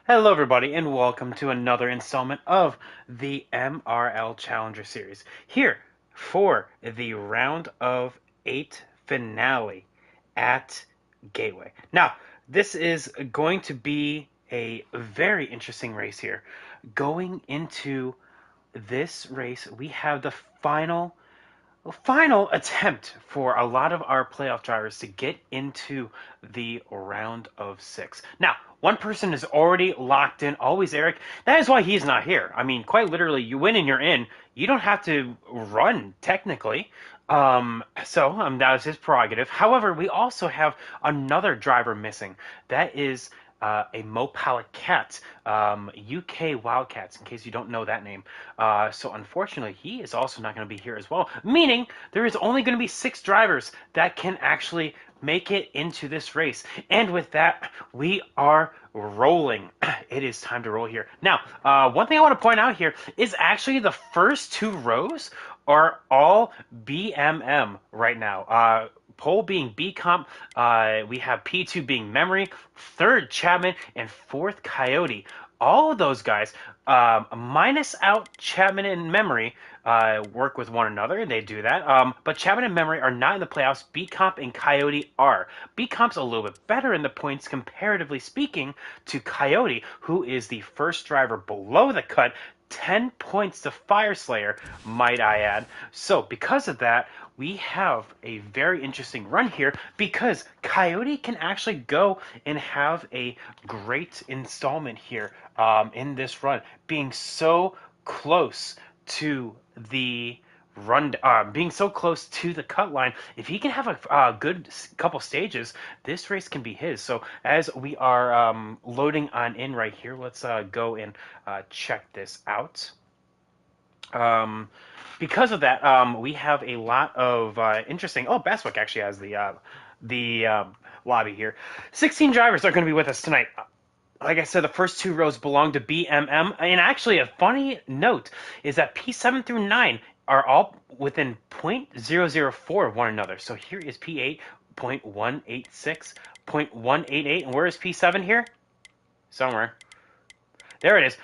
Hello, everybody, and welcome to another installment of the MRL Challenger Series. Here for the round of 8 finale at Gateway. Now, this is going to be a very interesting race here. Going into this race, we have the final attempt for a lot of our playoff drivers to get into the round of 6. Now, one person is already locked in, always Eric. That is why he's not here. I mean, quite literally, you win and you're in. You don't have to run, technically. That is his prerogative. However, we also have another driver missing. That is a Mopala Cat, UK Wildcats, in case you don't know that name. So unfortunately, he is also not going to be here as well, meaning there is only going to be 6 drivers that can actually make it into this race. And with that, we are rolling. It is time to roll here. Now, one thing I want to point out here is actually the first 2 rows are all BMM right now. Pole being B comp, we have P2 being Memory, third Chapman, and fourth Coyote. All of those guys, minus out Chapman and Memory, work with one another. They do that. But Chapman and Memory are not in the playoffs. B comp and Coyote are. B comp's a little bit better in the points, comparatively speaking, to Coyote, who is the first driver below the cut. 10 points to Fire Slayer, might I add. So, because of that, we have a very interesting run here because Coyote can actually go and have a great installment here in this run, being so close to the being so close to the cut line. If he can have a good couple stages, this race can be his. So as we are loading on in right here, let's go and check this out. Because of that, we have a lot of interesting. Oh, Basswick actually has the lobby here. 16 drivers are going to be with us tonight. Like I said, the first 2 rows belong to BMM. And actually, a funny note is that P7 through 9 are all within 0.004 of one another. So here is P8, 0.186, 0.188. And where is P7 here? Somewhere. There it is.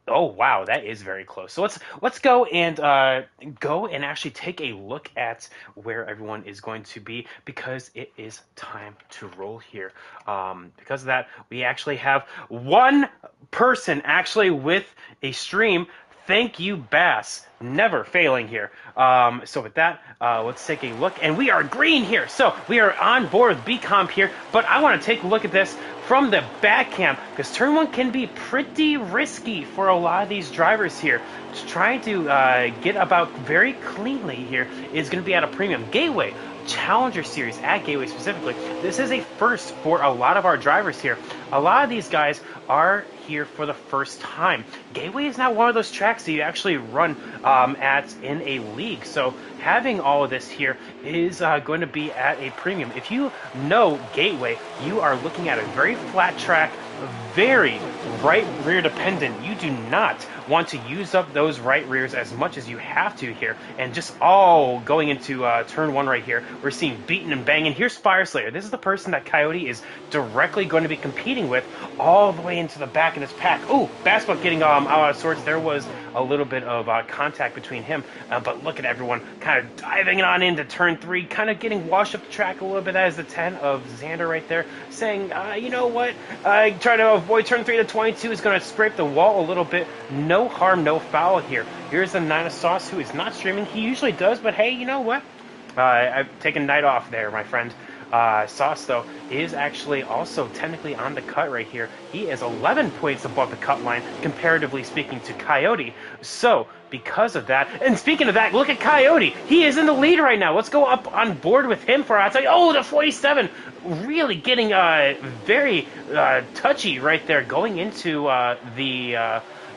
Oh wow, that is very close. So let's go and actually take a look at where everyone is going to be because it is time to roll here. Because of that, we actually have one person actually with a stream. Thank you, Bass. Never failing here. So with that, let's take a look. And we are green here. So we are on board with B-Comp here. But I want to take a look at this from the back cam because turn 1 can be pretty risky for a lot of these drivers here. Trying to get about very cleanly here is going to be at a premium. Gateway Challenger Series at Gateway specifically. This is a first for a lot of our drivers here. A lot of these guys are here for the first time. Gateway is not one of those tracks that you actually run in a league. So having all of this here is going to be at a premium. If you know Gateway, you are looking at a very flat track, very right rear dependent. You do not want to use up those right rears as much as you have to here. And just all going into turn 1 right here, we're seeing beating and banging. Here's Fire Slayer. This is the person that Coyote is directly going to be competing with all the way into the back of this pack. Oh, Bassbuck getting out of sorts. There was a little bit of contact between him, but look at everyone kind of diving on into turn 3, kind of getting washed up the track a little bit. That is the 10 of Xander right there, saying, you know what, try to avoid turn 3. The 22 is going to scrape the wall a little bit. No harm, no foul here. Here's the 9 of Sauce, who is not streaming. He usually does, but hey, you know what? I've taken night off there, my friend. Sauce, though, is actually also technically on the cut right here. He is 11 points above the cut line, comparatively speaking, to Coyote. So, because of that, and speaking of that, look at Coyote. He is in the lead right now. Let's go up on board with him for outside. Oh, the 47, really getting very touchy right there, going into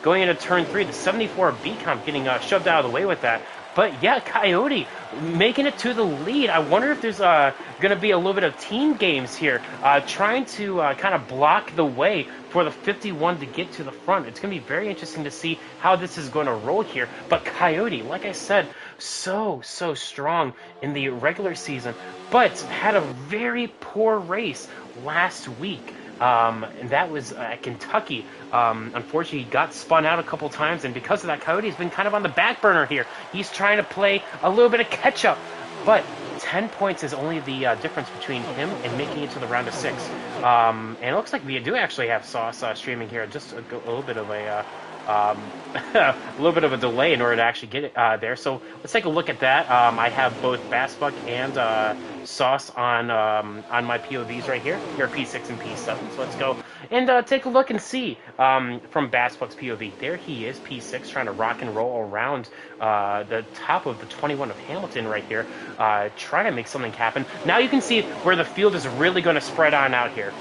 going into turn 3. The 74 B comp getting shoved out of the way with that. But yeah, Coyote making it to the lead. I wonder if there's going to be a little bit of team games here, trying to kind of block the way for the 51 to get to the front. It's going to be very interesting to see how this is going to roll here. But Coyote, like I said, so strong in the regular season, but had a very poor race last week. and that was at Kentucky. Unfortunately, he got spun out a couple times, and because of that, Coyote's been kind of on the back burner here. He's trying to play a little bit of catch up, but 10 points is only the difference between him and making it to the round of 6. And it looks like we do actually have Sauce streaming here. Just a little bit of a a little bit of a delay in order to actually get it there. So let's take a look at that. I have both Bassbuck and Sauce on my POVs right here. Here are P6 and P7. So let's go and take a look and see from Bassbuck's POV. There he is, P6, trying to rock and roll around the top of the 21 of Hamilton right here, trying to make something happen. Now you can see where the field is really going to spread on out here.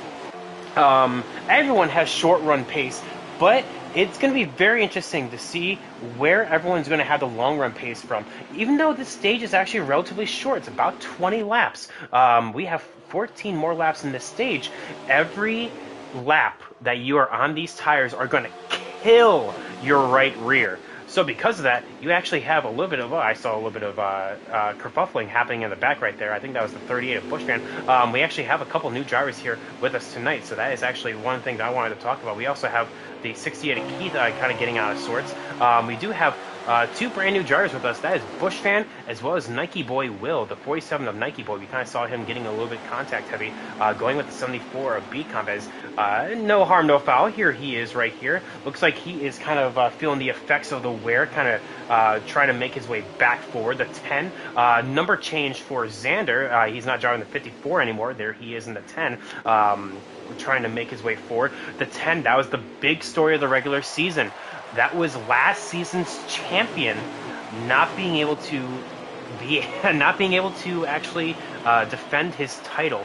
Everyone has short run pace, but it's going to be very interesting to see where everyone's going to have the long run pace from. Even though this stage is actually relatively short, it's about 20 laps. We have 14 more laps in this stage. Every lap that you are on these tires are going to kill your right rear. So because of that, you actually have a little bit of, I saw a little bit of kerfuffling happening in the back right there. I think that was the 38 of Bushman. We actually have a couple new drivers here with us tonight, so that is actually one thing that I wanted to talk about. We also have the 68 of Keith kind of getting out of sorts. We do have two brand new drivers with us. That is Bushfan as well as Nike Boy Will, the 47 of Nike Boy. We kind of saw him getting a little bit contact heavy, going with the 74 of B Combez. No harm, no foul. Here he is right here. Looks like he is kind of feeling the effects of the wear, kind of trying to make his way back forward. The 10, number change for Xander. He's not driving the 54 anymore. There he is in the 10. Trying to make his way forward. The 10, that was the big story of the regular season. That was last season's champion not being able to actually defend his title.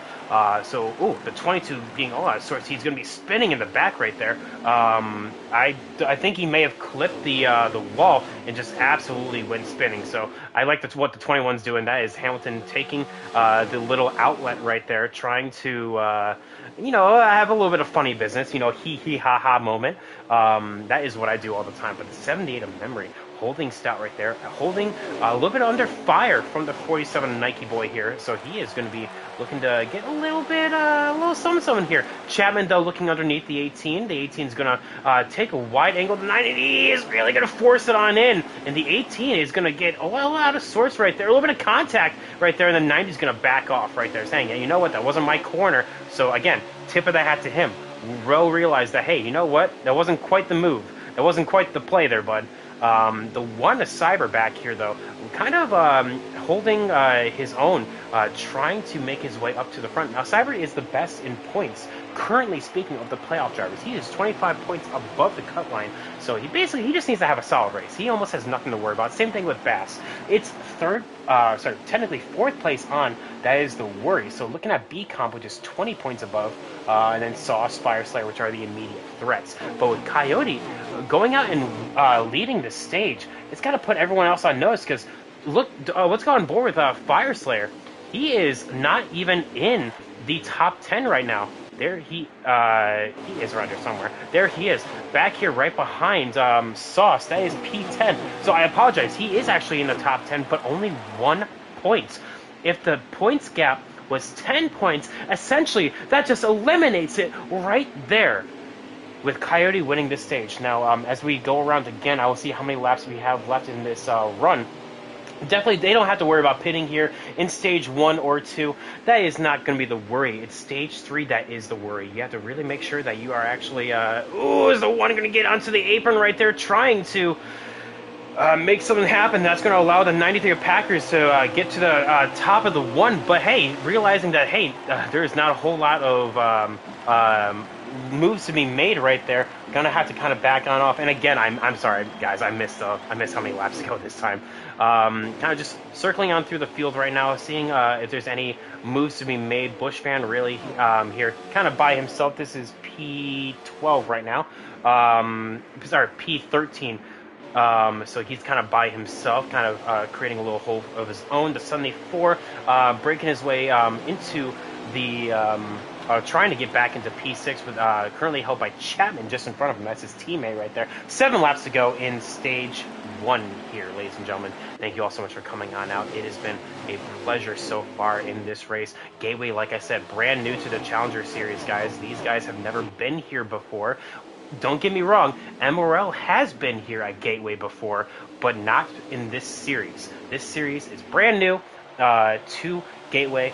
So the 22 being all out of sorts, he's going to be spinning in the back right there. I think he may have clipped the wall and just absolutely went spinning. So I like what the 21's doing. That is Hamilton taking the little outlet right there, trying to have a little bit of funny business, hee ha ha moment. That is what I do all the time. But the 78 of Memory, holding stout right there, holding a little bit under fire from the 47 Nike Boy here. So he is going to be looking to get a little something here. Chapman, though, looking underneath the 18. The 18 is going to take a wide angle. The 90 is really going to force it on in. And the 18 is going to get a little out of sorts right there. A little bit of contact right there. And the 90 is going to back off right there, saying, yeah, you know what? That wasn't my corner. So, again, tip of the hat to him. Rowe realized that, hey, you know what? That wasn't quite the move. That wasn't quite the play there, bud. The one, a Cyber back here, though, kind of holding his own, trying to make his way up to the front. Now, Cyber is the best in points. Currently speaking of the playoff drivers, he is 25 points above the cut line. So he just needs to have a solid race. He almost has nothing to worry about. Same thing with Bass. It's technically fourth place on. That is the worry. So looking at B Comp, which is 20 points above, and then Sauce, Fire Slayer, which are the immediate threats. But with Coyote going out and leading the stage, it's got to put everyone else on notice, because look, let's go on board with Fire Slayer. He is not even in the top 10 right now. There he is around here somewhere. There he is, back here right behind Sauce. That is P10. So I apologize. He is actually in the top 10, but only 1 point. If the points gap was 10 points, essentially that just eliminates it right there, with Coyote winning this stage. Now, as we go around again, I will see how many laps we have left in this run. Definitely, they don't have to worry about pitting here in stage 1 or 2. That is not going to be the worry. It's stage 3 that is the worry. You have to really make sure that you are actually... is the one going to get onto the apron right there, trying to make something happen that's going to allow the 93 of Packers to get to the top of the 1. But hey, realizing that, hey, there's not a whole lot of... moves to be made right there. Gonna have to kind of back on off. And again, I'm sorry, guys. I missed how many laps to go this time. Kind of just circling on through the field right now, seeing if there's any moves to be made. Bushfan really here, kind of by himself. This is P12 right now. Sorry, P13. So he's kind of by himself, kind of creating a little hole of his own. The 74 breaking his way into the trying to get back into P6 with currently held by Chapman just in front of him. That's his teammate right there. 7 laps to go in stage 1 here, ladies and gentlemen. Thank you all so much for coming on out. It has been a pleasure so far in this race. Gateway, like I said, brand new to the Challenger Series, guys. These guys have never been here before. Don't get me wrong, MRL has been here at Gateway before, but not in this series. This series is brand new to Gateway,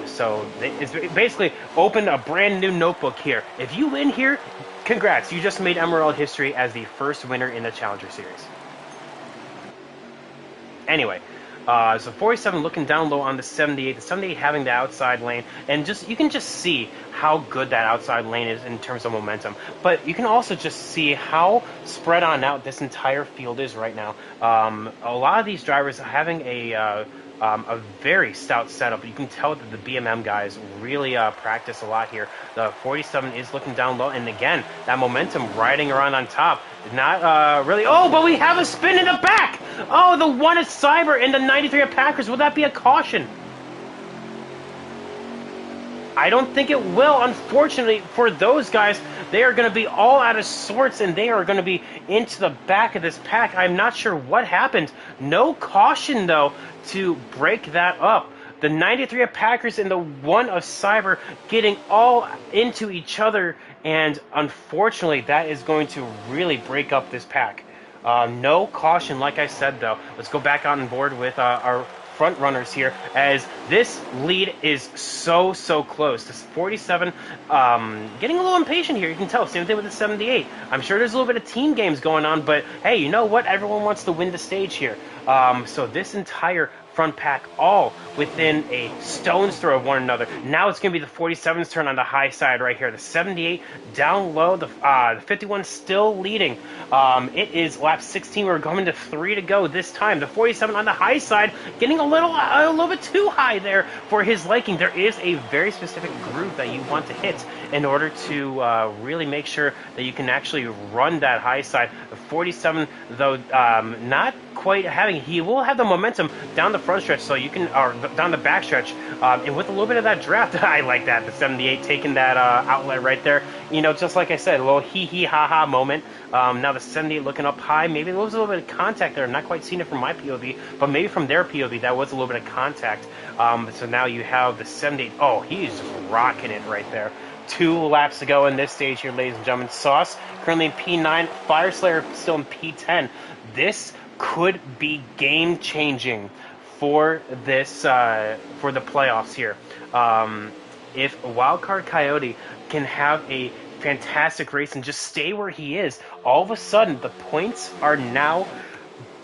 so it's basically opened a brand new notebook here. If you win here, congrats, you just made MRL history as the first winner in the Challenger Series. Anyway, so 47 looking down low on the 78. The 78 having the outside lane, and you can just see how good that outside lane is in terms of momentum. But you can also just see how spread on out this entire field is right now. A lot of these drivers are having a very stout setup. You can tell that the BMM guys really practice a lot here. The 47 is looking down low, and again, that momentum riding around on top. Not really. Oh, but we have a spin in the back. Oh, the 1 at Cyber and the 93 at Packers. Would that be a caution? I don't think it will. Unfortunately for those guys, they are going to be all out of sorts, and they are going to be into the back of this pack. I'm not sure what happened. No caution, though, to break that up. The 93 of Packers and the 1 of Cyber getting all into each other, and unfortunately, that is going to really break up this pack. No caution, like I said, though. Let's go back on board with our front runners here, as this lead is so close. This 47 getting a little impatient here. You can tell. Same thing with the 78. I'm sure there's a little bit of team games going on, but hey, you know what? Everyone wants to win the stage here. So this entire front pack all within a stone's throw of one another. Now it's going to be the 47's turn on the high side right here. The 78 down low. The 51 still leading. It is lap 16. We're going to 3 to go this time. The 47 on the high side getting a little bit too high there for his liking. There is a very specific groove that you want to hit in order to really make sure that you can actually run that high side. The 47, though, not quite having. He will have the momentum down the front stretch, so you can, or down the back stretch, and with a little bit of that draft. I like that. The 78 taking that outlet right there. You know, just like I said, a little hee ha ha moment. Now the 78 looking up high. Maybe there was a little bit of contact there. I'm not quite seeing it from my POV, but maybe from their POV that was a little bit of contact. So now you have the 78. Oh, he's just rocking it right there. 2 laps to go in this stage here, ladies and gentlemen. Sauce currently in P9. Fireslayer still in P10. This could be game-changing for this for the playoffs here. If Wildcard Coyote can have a fantastic race and just stay where he is, all of a sudden the points are now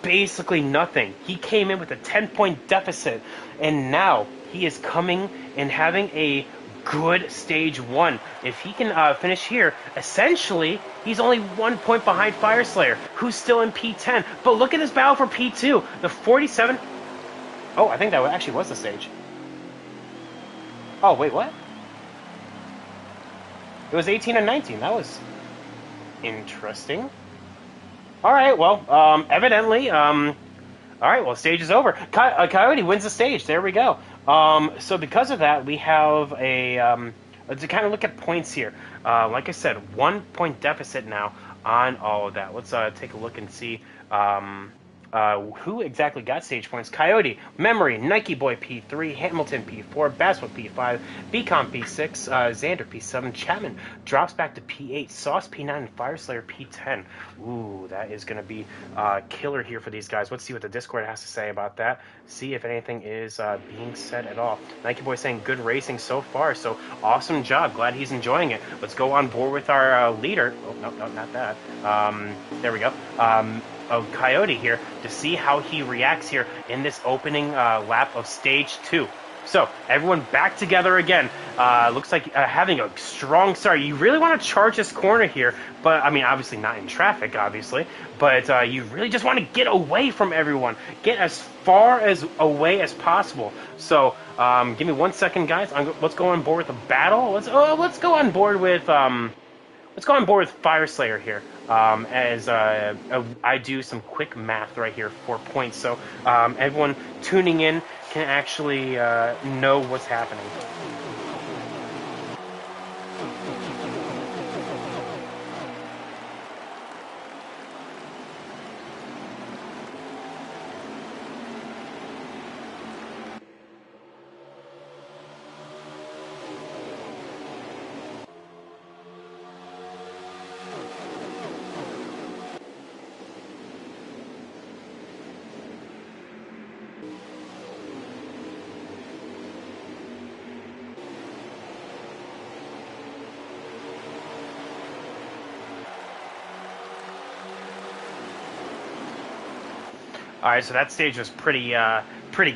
basically nothing. He came in with a 10-point deficit, and now he is coming and having a good stage 1. If he can finish here, essentially he's only 1 point behind Fireslayer, who's still in P10. But look at this battle for P2. The 47. Oh, I think that actually was the stage. Oh, wait, what? It was 18 and 19. That was interesting. All right, well, evidently, all right, well, stage is over. Coyote wins the stage. There we go. So because of that, we have a to kind of look at points here. Like I said, 1 point deficit now on all of that. Let's take a look and see who exactly got stage points. Coyote, Memory, Nike Boy P3, Hamilton P4, Baswell P5, Beacon P6, Xander P7, Chapman drops back to P8, Sauce P9, and Fireslayer P10. Ooh, that is going to be killer here for these guys. Let's see what the Discord has to say about that. See if anything is being said at all. Nike Boy saying good racing so far, so awesome job. Glad he's enjoying it. Let's go on board with our leader. Oh, no, not that. There we go. Of Coyote here to see how he reacts here in this opening lap of stage 2. So everyone back together again. Looks like having a strong start. You really want to charge this corner here, but I mean obviously not in traffic, obviously, but you really just want to get away from everyone, get as far as away as possible. So give me 1 second, guys. Let's go on board with the battle. Let's go on board with Fireslayer here. As I do some quick math right here for points, so everyone tuning in can actually know what's happening. All right, so that stage was pretty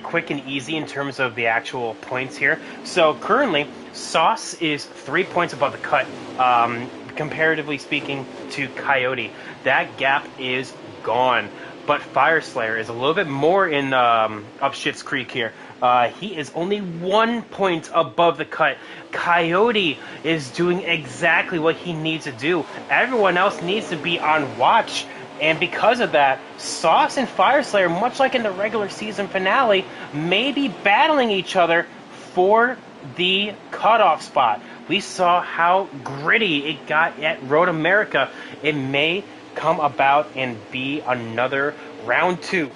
quick and easy in terms of the actual points here. So currently, Sauce is 3 points above the cut, comparatively speaking to Coyote. That gap is gone. But Fire Slayer is a little bit more in up Schitt's Creek here. He is only 1 point above the cut. Coyote is doing exactly what he needs to do. Everyone else needs to be on watch. And because of that, Sauce and Fire Slayer, much like in the regular season finale, may be battling each other for the cutoff spot. We saw how gritty it got at Road America. It may come about and be another round 2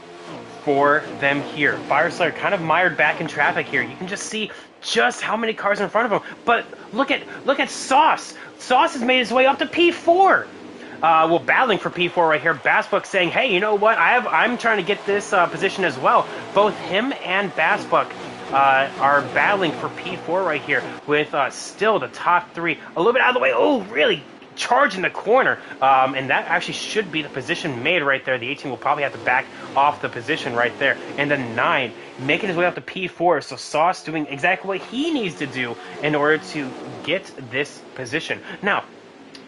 for them here. Fire Slayer kind of mired back in traffic here. You can just see just how many cars in front of him. But look at Sauce. Sauce has made his way up to P4. Well, battling for P4 right here. Bassbuck saying, hey, you know what? I'm trying to get this position as well. Both him and Bassbuck are battling for P4 right here with still the top 3 a little bit out of the way. Oh, really? Charge in the corner, and that actually should be the position made right there. The 18 will probably have to back off the position right there. And the 9 making his way up to P4, so Sauce doing exactly what he needs to do in order to get this position. Now,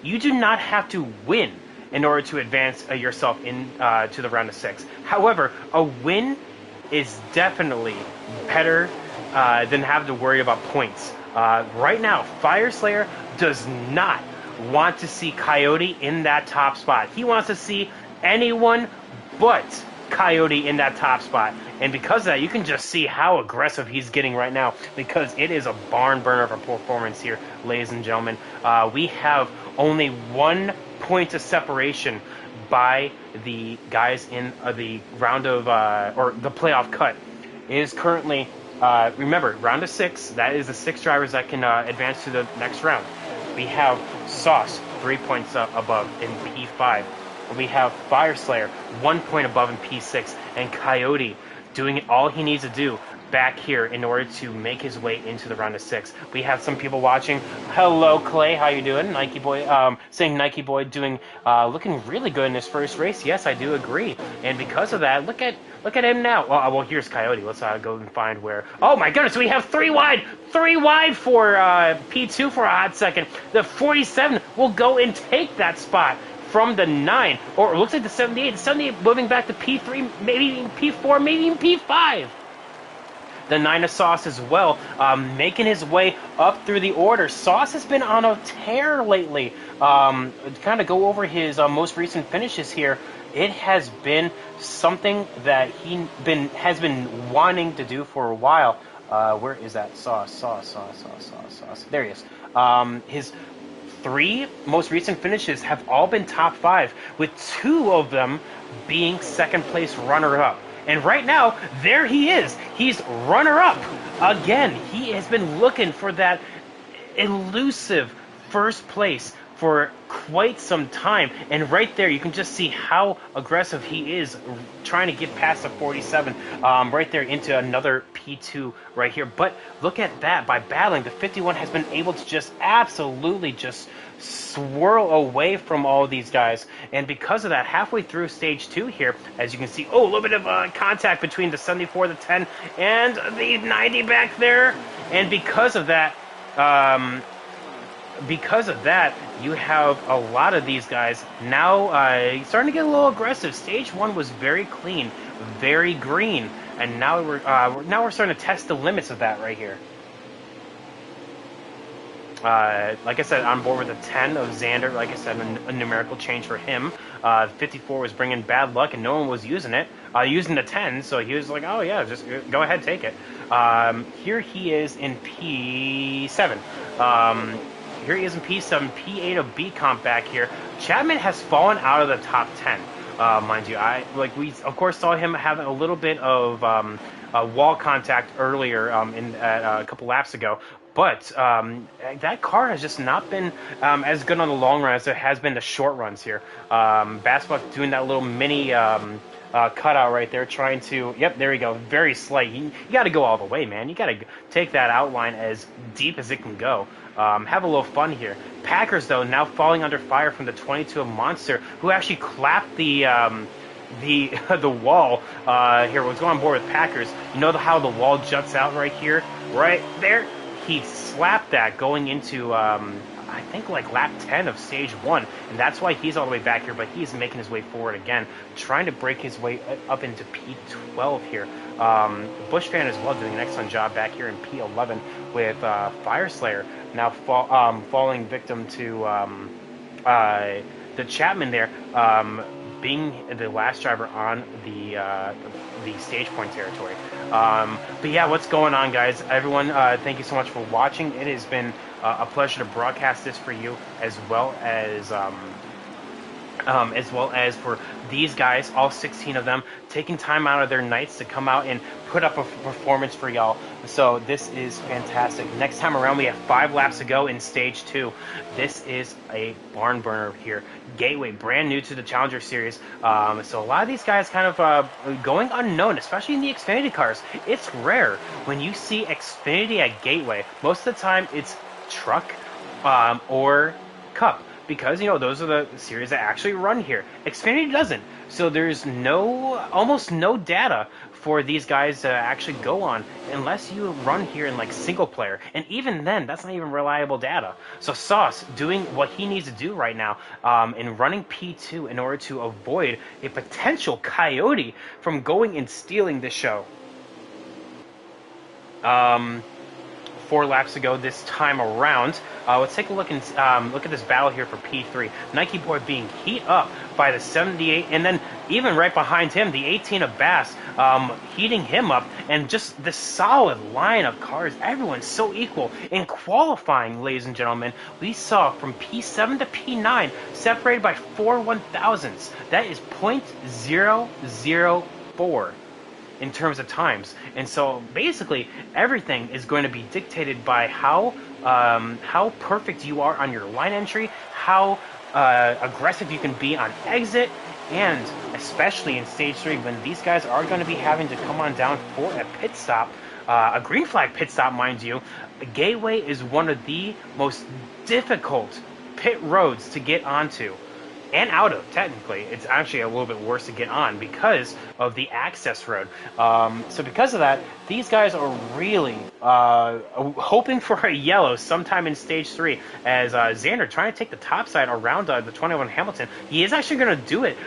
you do not have to win in order to advance yourself in to the round of 6. However, a win is definitely better than having to worry about points. Right now, Fire Slayer does not want to see Coyote in that top spot. He wants to see anyone but Coyote in that top spot. And because of that, you can just see how aggressive he's getting right now, because it is a barn burner of a performance here, ladies and gentlemen. We have only 1 point of separation by the guys in the round of, or the playoff cut. It is currently, remember, round of 6, that is the 6 drivers that can advance to the next round. We have Sauce, 3 points above in P5. We have Fire Slayer, 1 point above in P6. And Coyote doing all he needs to do back here in order to make his way into the round of 6. We have some people watching. Hello, Clay. How you doing? Nike Boy, saying Nike Boy doing, looking really good in his first race. Yes, I do agree. And because of that, look at him now. Well, here's Coyote. Let's go and find where. Oh my goodness, we have 3 wide for P2 for a hot second. The 47 will go and take that spot from the 9, or it looks like the 78. The 78 moving back to P3, maybe even P4, maybe even P5. The 9 of Sauce as well, making his way up through the order. Sauce has been on a tear lately. Kind of go over his most recent finishes here. It has been something that he has been wanting to do for a while. Where is that? Sauce. There he is. His 3 most recent finishes have all been top 5, with 2 of them being second place runner-up. And right now, there he is. He's runner-up again. He has been looking for that elusive first place for quite some time. And right there, you can just see how aggressive he is trying to get past the 47 right there into another P2 right here. But look at that. By battling, the 51 has been able to just absolutely just swirl away from all of these guys. And because of that, halfway through stage 2 here, as you can see, a little bit of contact between the 74, the 10, and the 90 back there. And because of that, you have a lot of these guys now starting to get a little aggressive. Stage 1 was very clean, very green, and now we're starting to test the limits of that right here. Like I said, on board with the 10 of Xander. Like I said, a numerical change for him. 54 was bringing bad luck, and no one was using it. Using the 10, so he was like, oh yeah, just go ahead, take it. Here he is in P7. Here he is in P7, P8 of B comp back here. Chapman has fallen out of the top 10, mind you. We of course saw him having a little bit of wall contact earlier a couple laps ago. But that car has just not been as good on the long run as it has been the short runs here. Bassbuck doing that little mini cutout right there, trying to, yep, there you go, very slight. You got to go all the way, man. You got to take that outline as deep as it can go. Have a little fun here. Packers, though, now falling under fire from the 22 of Monster, who actually clapped the the the wall here. Let's go on board with Packers. You know how the wall juts out right here, right there. He slapped that going into I think like lap 10 of stage 1, and that's why he's all the way back here. But he's making his way forward again, trying to break his way up into P12 here. Bush fan as well doing an excellent job back here in P11 with Fire Slayer now falling victim to the Chapman there, being the last driver on the stage point territory. But yeah, what's going on, guys? Everyone, thank you so much for watching. It has been a pleasure to broadcast this for you, as well as for these guys, all 16 of them, taking time out of their nights to come out and put up a performance for y'all. So this is fantastic. Next time around, we have 5 laps to go in stage 2. This is a barn burner here. Gateway, brand new to the Challenger Series. So a lot of these guys kind of going unknown, especially in the Xfinity cars. It's rare when you see Xfinity at Gateway. Most of the time, it's Truck or Cup, because you know those are the series that actually run here. Xfinity doesn't, so there's almost no data for these guys to actually go on unless you run here in like single player, and even then that's not even reliable data. So Sauce doing what he needs to do right now in running P2 in order to avoid a potential Coyote from going and stealing the show. 4 laps to go this time around. Let's take a look and look at this battle here for P3. Nike Boy being heat up by the 78, and then even right behind him, the 18 of Bass heating him up, and just the solid line of cars. Everyone's so equal. In qualifying, ladies and gentlemen, we saw from P7 to P9 separated by 4 1,000ths. That is 0.004. in terms of times. And so basically everything is going to be dictated by how perfect you are on your line entry, how aggressive you can be on exit, and especially in stage 3 when these guys are going to be having to come on down for a pit stop, a green flag pit stop, mind you. Gateway is one of the most difficult pit roads to get onto and out of. Technically, it's actually a little bit worse to get on because of the access road. So because of that, these guys are really hoping for a yellow sometime in stage 3, as Xander trying to take the top side around the 21 Hamilton. He is actually going to do it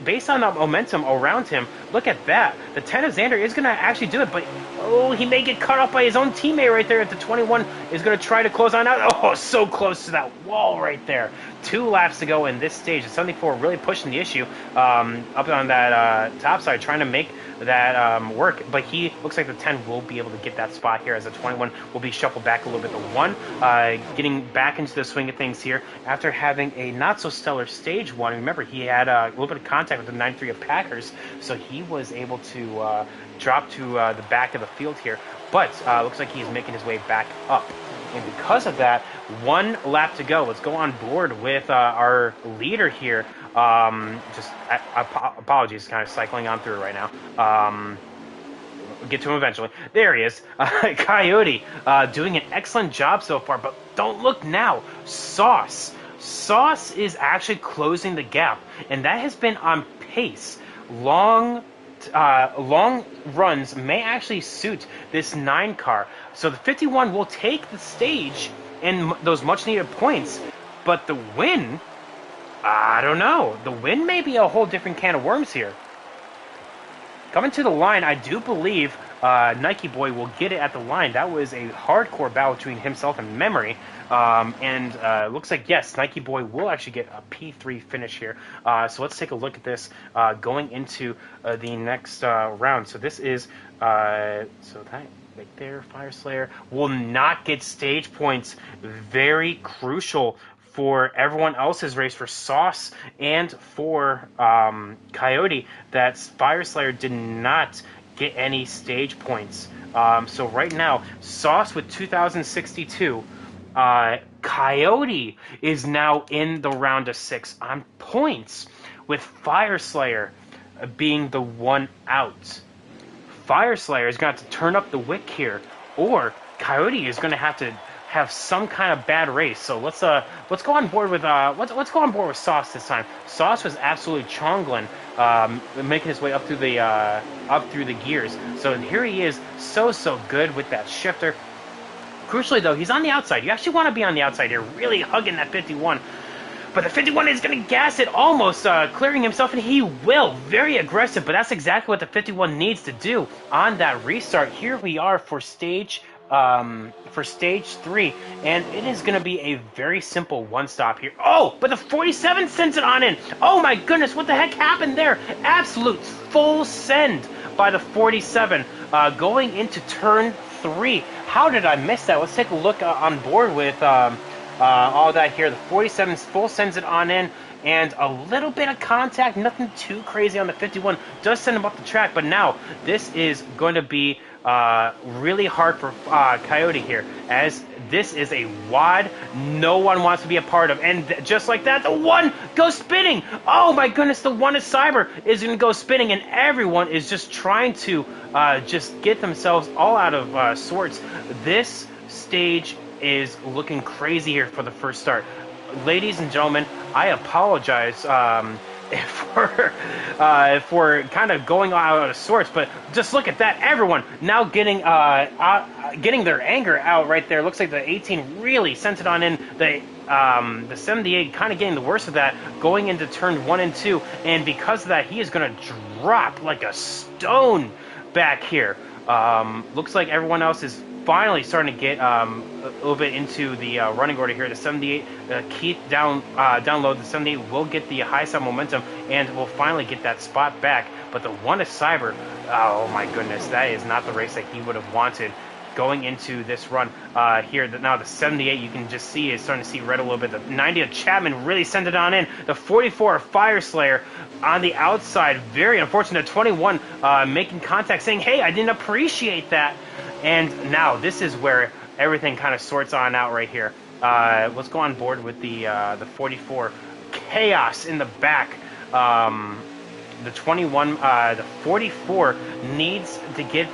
based on the momentum around him. Look at that. The 10 of Xander is going to actually do it, but oh, he may get cut off by his own teammate right there. At the 21 is going to try to close on out. Oh, so close to that wall right there. 2 laps to go in this stage. The 74 really pushing the issue up on that top side, trying to make that work. But he looks like the 10 will be able to get that spot here, as the 21 will be shuffled back a little bit. The 1 getting back into the swing of things here after having a not so stellar stage 1. Remember, he had a little bit of contact with the 9-3 of Packers, so he was able to drop to the back of the field here. But looks like he's making his way back up. And because of that, 1 lap to go. Let's go on board with our leader here. Apologies, kind of cycling on through right now. We'll get to him eventually. There he is. Coyote doing an excellent job so far, but don't look now. Sauce is actually closing the gap, and that has been on pace. Long runs may actually suit this 9 car. So the 51 will take the stage and those much needed points, but the win, I don't know. The win may be a whole different can of worms here. Coming to the line, I do believe Nike Boy will get it at the line. That was a hardcore battle between himself and Memory. And looks like, yes, Nike Boy will actually get a P3 finish here. So let's take a look at this going into the next round. So this is, so that right there, Fire Slayer will not get stage points. Very crucial for everyone else's race, for Sauce and for Coyote, that Fire Slayer did not get any stage points. So right now, Sauce with 2,062. Coyote is now in the round of 6 on points, with Fire Slayer being the 1 out. Fire Slayer is going to have to turn up the wick here, or Coyote is going to have some kind of bad race. So let's go on board with let's go on board with Sauce this time. Sauce was absolutely chongling, making his way up through the gears. So here he is, so good with that shifter. Crucially though, he's on the outside. You actually want to be on the outside here, really hugging that 51. But the 51 is going to gas it, almost clearing himself, and he will. Very aggressive, but that's exactly what the 51 needs to do on that restart. Here we are for stage 3, and it is going to be a very simple one-stop here. Oh, but the 47 sends it on in. Oh my goodness, what the heck happened there? Absolute full send by the 47 going into turn 3. How did I miss that? Let's take a look on board with all that here. The 47 full sends it on in, and a little bit of contact, nothing too crazy on the 51. Does send him up the track, but now this is going to be really hard for Coyote here, as this is a WOD no one wants to be a part of. And just like that, the 1 goes spinning. Oh my goodness, the 1 is Cyber is going to go spinning, and everyone is just trying to just get themselves all out of sorts. This stage is looking crazy here for the first start. Ladies and gentlemen, I apologize for kind of going out of sorts, but just look at that. Everyone now getting their anger out right there. Looks like the 18 really sent it on in. The 78 kind of getting the worst of that going into turn 1 and 2, and because of that, he is going to drop like a stone back here. Looks like everyone else is finally starting to get a little bit into the running order here. The 78, Keith download. The 78 will get the high side momentum and will finally get that spot back. But the 1 is Cyber. Oh my goodness, that is not the race that he would have wanted going into this run here. Now the 78, you can just see, is starting to see red a little bit. The 90 of Chapman really sent it on in. The 44 of Fire Slayer on the outside. Very unfortunate. 21 making contact, saying, hey, I didn't appreciate that. And now this is where everything kind of sorts on out right here. Let's go on board with the 44. Chaos in the back. The 21, the 44 needs to get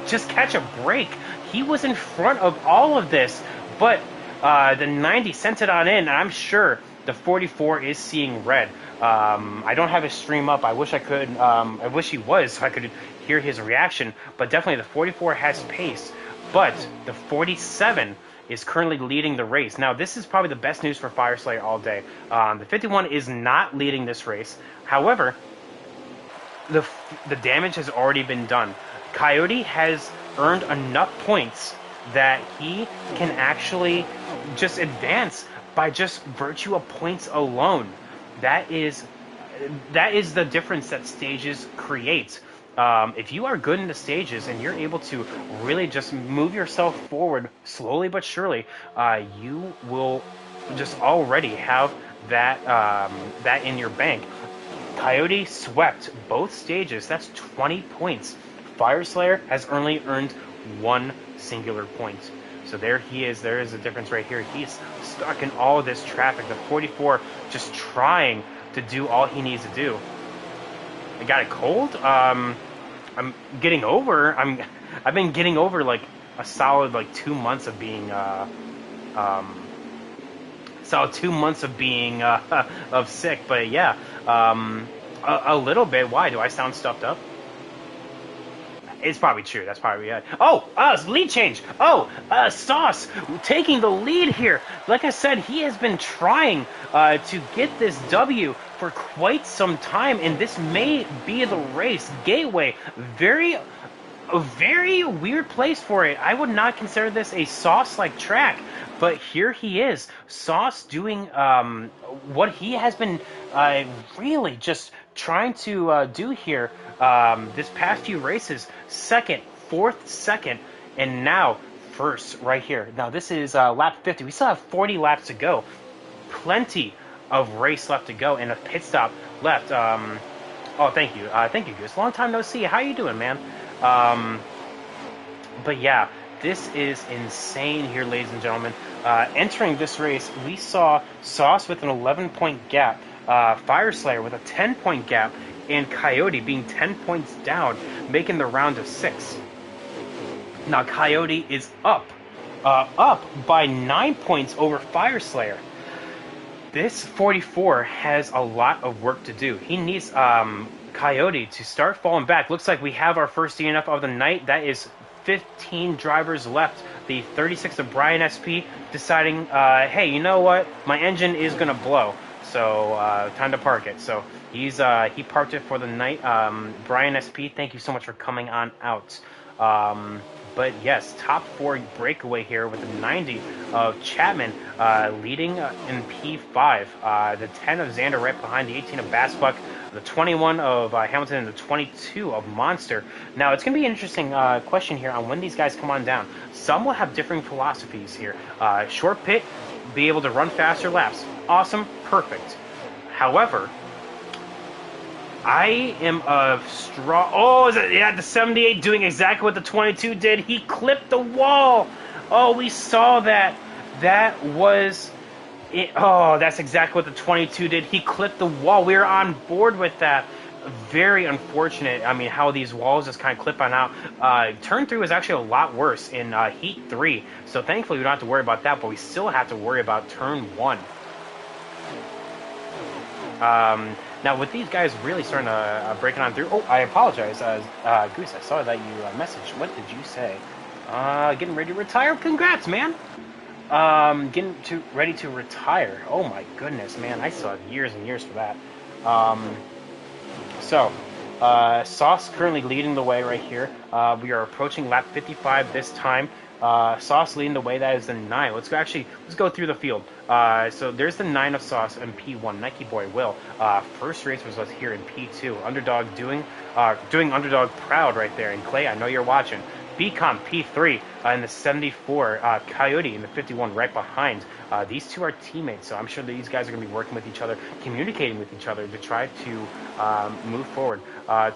just catch a break. He was in front of all of this, but the 90 sent it on in, and I'm sure the 44 is seeing red. I don't have his stream up. I wish I could. I wish he was, so I could hear his reaction. But definitely the 44 has pace, but the 47 is currently leading the race. Now, this is probably the best news for Fire Slayer all day. The 51 is not leading this race. However, the damage has already been done. Coyote has earned enough points that he can actually just advance by just virtue of points alone. That is the difference that stages create. If you are good in the stages and you're able to really just move yourself forward slowly but surely, you will just already have that in your bank. Coyote swept both stages. That's 20 points. Fire Slayer has only earned 1 singular point. So there he is. There is a difference right here. He's stuck in all of this traffic. The 44 just trying to do all he needs to do. I got it cold. I'm getting over. I've been getting over like a solid 2 months of being of sick. But yeah, a little bit. Why do I sound stuffed up? It's probably true. That's probably it. Oh, lead change. Oh, Sauce taking the lead here. Like I said, he has been trying to get this W for quite some time, and this may be the race. Gateway, a very weird place for it. I would not consider this a Sauce-like track, but here he is. Sauce doing what he has been really just trying to do here this past few races. Second, fourth, second, and now first right here. Now this is lap 50. We still have 40 laps to go. Plenty of race left to go and a pit stop left. Oh, thank you. Thank you, Goose. Long time no see. How you doing, man? But yeah, this is insane here, ladies and gentlemen. Entering this race, we saw Sauce with an 11-point gap, Fire Slayer with a 10-point gap, and Coyote being 10 points down, making the round of 6. Now, Coyote is up up by 9 points over Fire Slayer. This 44 has a lot of work to do. He needs Coyote to start falling back. Looks like we have our first DNF of the night. That is 15 drivers left. The 36 of Brian SP deciding, hey, you know what? My engine is going to blow. So time to park it. So he parked it for the night. Brian SP, thank you so much for coming on out. But yes, top 4 breakaway here with the 90 of Chapman leading in P5. The 10 of Xander right behind, the 18 of Bassbuck, the 21 of Hamilton, and the 22 of Monster. Now, it's going to be an interesting question here on when these guys come on down. Some will have differing philosophies here. Short pit, be able to run faster laps. Awesome, perfect. However, I am a strong... Oh, the 78 doing exactly what the 22 did. He clipped the wall. Oh, we saw that. That was... Oh, that's exactly what the 22 did. He clipped the wall. We were on board with that. Very unfortunate. I mean, how these walls just kind of clip on out. Turn 3 was actually a lot worse in Heat 3. So thankfully, we don't have to worry about that, but we still have to worry about Turn 1. Now, with these guys really starting to break it on through... Oh, I apologize. Goose, I saw that you messaged. What did you say? Getting ready to retire? Congrats, man! Ready to retire. Oh, my goodness, man. I still have years and years for that. Sauce currently leading the way right here. We are approaching lap 55 this time. Sauce leading the way. That is the 9. Let's go through the field. So there's the 9 of Sauce in P1. Nike Boy Will. First race was here in P2. Underdog doing Underdog proud right there. And Clay, I know you're watching. Becom P3 in the 74. Coyote in the 51 right behind. These two are teammates, so I'm sure these guys are going to be working with each other, communicating with each other to try to move forward.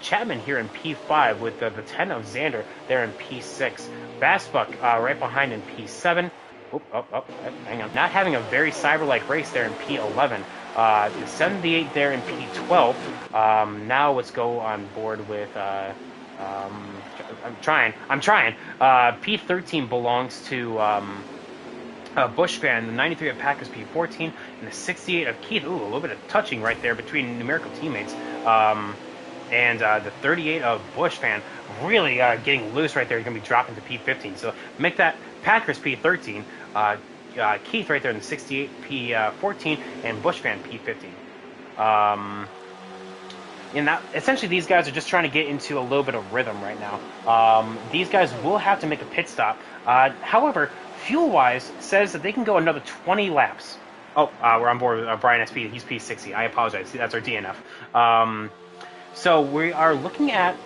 Chapman here in P5 with the 10 of Xander there in P6. Bassbuck right behind in P7. Hang on. Not having a very cyber-like race there in P11. The 78 there in P12. Now let's go on board with... I'm trying. P13 belongs to Bushfan, the 93 of Packers P14, and the 68 of Keith. Ooh, a little bit of touching right there between numerical teammates. And the 38 of Bushfan really getting loose right there. He's going to be dropping to P15. So make that Packers P13. Keith right there in the 68 P14, and Bushfan P15. And that, essentially, these guys are just trying to get into a little bit of rhythm right now. These guys will have to make a pit stop. However, fuel-wise, says that they can go another 20 laps. Oh, we're on board with Brian SP. He's P60. I apologize. That's our DNF. So we are looking at...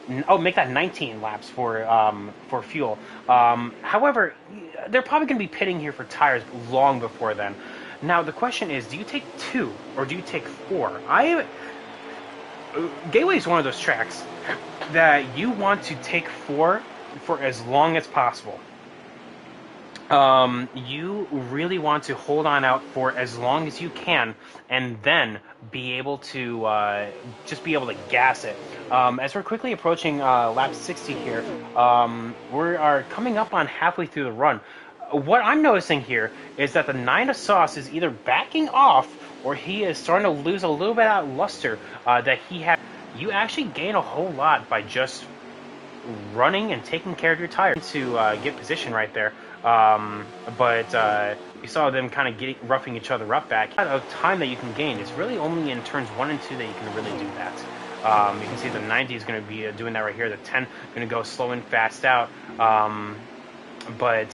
make that 19 laps for fuel. However, they're probably going to be pitting here for tires long before then. Now, the question is, do you take 2 or do you take 4? Gateway is one of those tracks that you want to take 4 for as long as possible. You really want to hold on out for as long as you can, and then be able to just be able to gas it. As we're quickly approaching lap 60 here, we are coming up on halfway through the run. What I'm noticing here is that the 9 of Sauce is either backing off or he is starting to lose a little bit of luster that he had. You actually gain a whole lot by just running and taking care of your tire to get position right there. But you saw them kind of roughing each other up back. A lot of time that you can gain. It's really only in turns 1 and 2 that you can really do that. You can see the 90 is going to be doing that right here. The 10 going to go slow and fast out. But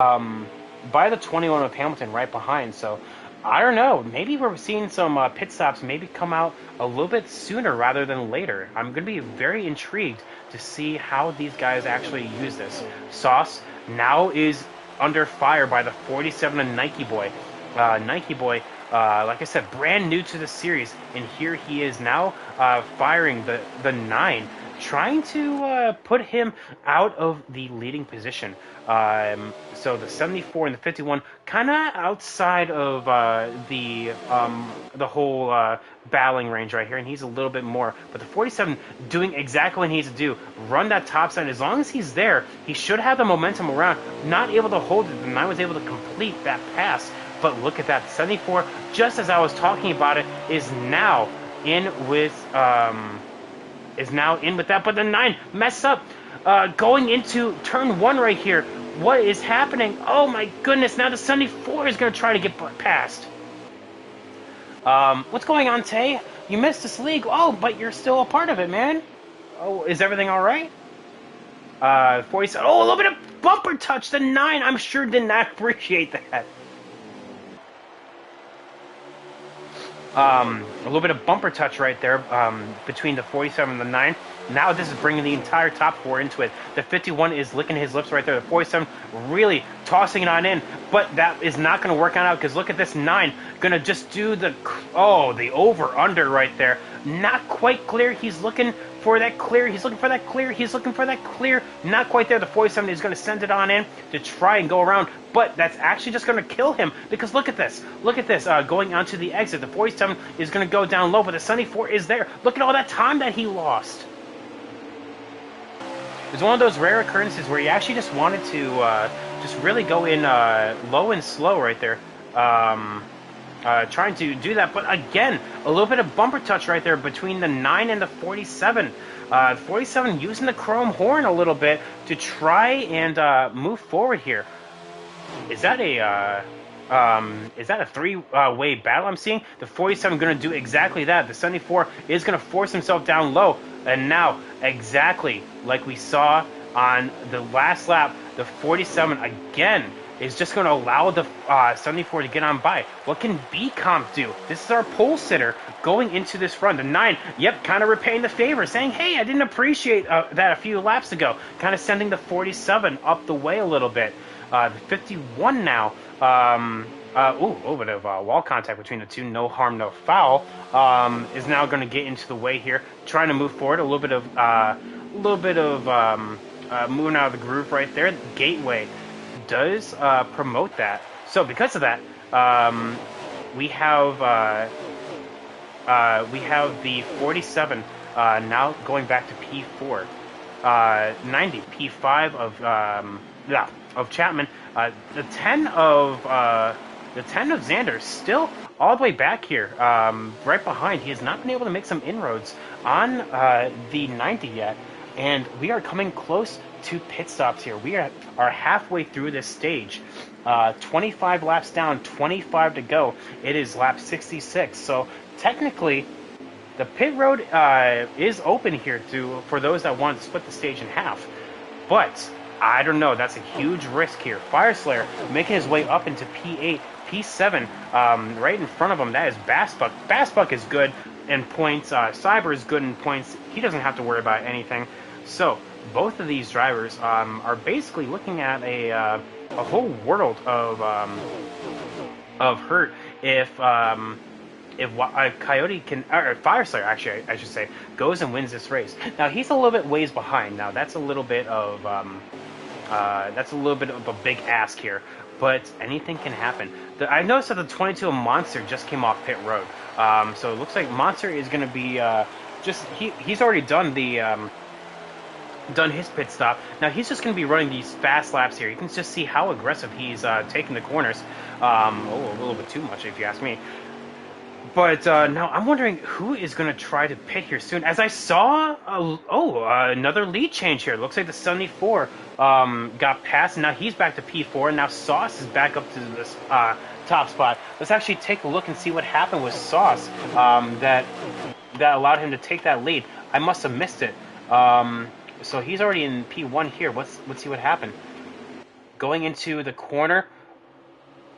by the 21 of Hamilton right behind, so I don't know. Maybe we're seeing some pit stops maybe come out a little bit sooner rather than later. I'm going to be very intrigued to see how these guys actually use this. Sauce now is under fire by the 47 of Nike Boy. Nike Boy Like I said, brand new to the series, and here he is now firing the 9, trying to put him out of the leading position. So the 74 and the 51 kind of outside of the whole battling range right here, and he's a little bit more. But the 47 doing exactly what he needs to do, run that top side. As long as he's there, he should have the momentum around. Not able to hold it, and I was able to complete that pass. But look at that, 74, just as I was talking about it, is now in with that. But the 9 messed up. Going into turn 1 right here. What is happening? Oh my goodness, now the 74 is going to try to get past. What's going on, Tay? You missed this league. Oh, but you're still a part of it, man. Oh, is everything all right? 47. Oh, a little bit of bumper touch. The 9, I'm sure, did not appreciate that. A little bit of bumper touch right there between the 47 and the 9. Now this is bringing the entire top 4 into it. The 51 is licking his lips right there. The 47 really tossing it on in, but that is not going to work out because look at this 9. Going to just do the over-under right there. Not quite clear. He's looking for that clear. He's looking for that clear. He's looking for that clear. Not quite there. The 47 is going to send it on in to try and go around, but that's actually just going to kill him because look at this. Look at this. Going onto the exit. The 47 is going to go down low, but the 74 is there. Look at all that time that he lost. It's one of those rare occurrences where you actually just wanted to just really go in low and slow right there. Trying to do that, but again, a little bit of bumper touch right there between the 9 and the 47. 47 using the chrome horn a little bit to try and move forward here. Is that a three-way battle I'm seeing? The 47 going to do exactly that. The 74 is going to force himself down low. And now, exactly like we saw on the last lap, the 47 again is just going to allow the 74 to get on by. What can B-Comp do? This is our pole sitter going into this run. The 9, yep, kind of repaying the favor, saying, hey, I didn't appreciate that a few laps ago. Kind of sending the 47 up the way a little bit. The 51 now, a little bit of wall contact between the two, no harm, no foul, is now going to get into the way here, trying to move forward. A little bit of moving out of the groove right there. Gateway does promote that. So because of that, we have the 47 now going back to P4, 90 P5 of Chapman. The 10 of Xander still all the way back here, right behind. He has not been able to make some inroads on the 90 yet, and we are coming close to pit stops here. We are halfway through this stage. 25 laps down, 25 to go. It is lap 66. So technically, the pit road is open here for those that want to split the stage in half. But I don't know. That's a huge risk here. Fire Slayer making his way up into P8, P7, right in front of him. That is Bassbuck. Bassbuck is good in points. Cyber is good in points. He doesn't have to worry about anything. So both of these drivers are basically looking at a whole world of hurt if Coyote can, or Fire Slayer actually, I should say, goes and wins this race. Now he's a little bit ways behind. Now that's a little bit of a big ask here, but anything can happen. I noticed that the 22 Monster just came off pit road, so it looks like Monster is going to be he's already done done his pit stop. Now he's just going to be running these fast laps here. You can just see how aggressive he's taking the corners. A little bit too much if you ask me. But now I'm wondering who is going to try to pit here soon. As I saw, another lead change here. Looks like the 74 got passed, and now he's back to P4, and now Sauce is back up to this top spot. Let's actually take a look and see what happened with Sauce that allowed him to take that lead. I must have missed it. So he's already in P1 here. Let's see what happened. Going into the corner.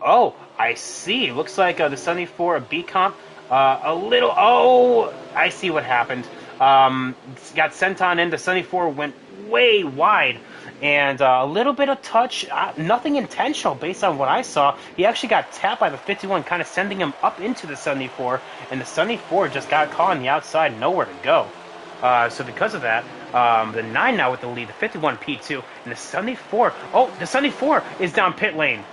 Oh, I see. Looks like the 74 B-Comp. I see what happened. Got sent on in. The 74 went way wide. and a little bit of touch, nothing intentional based on what I saw. He actually got tapped by the 51, kind of sending him up into the 74, and the 74 just got caught on the outside, nowhere to go. So because of that, the 9 now with the lead, the 51 P2, and the 74. Oh, the 74 is down pit lane.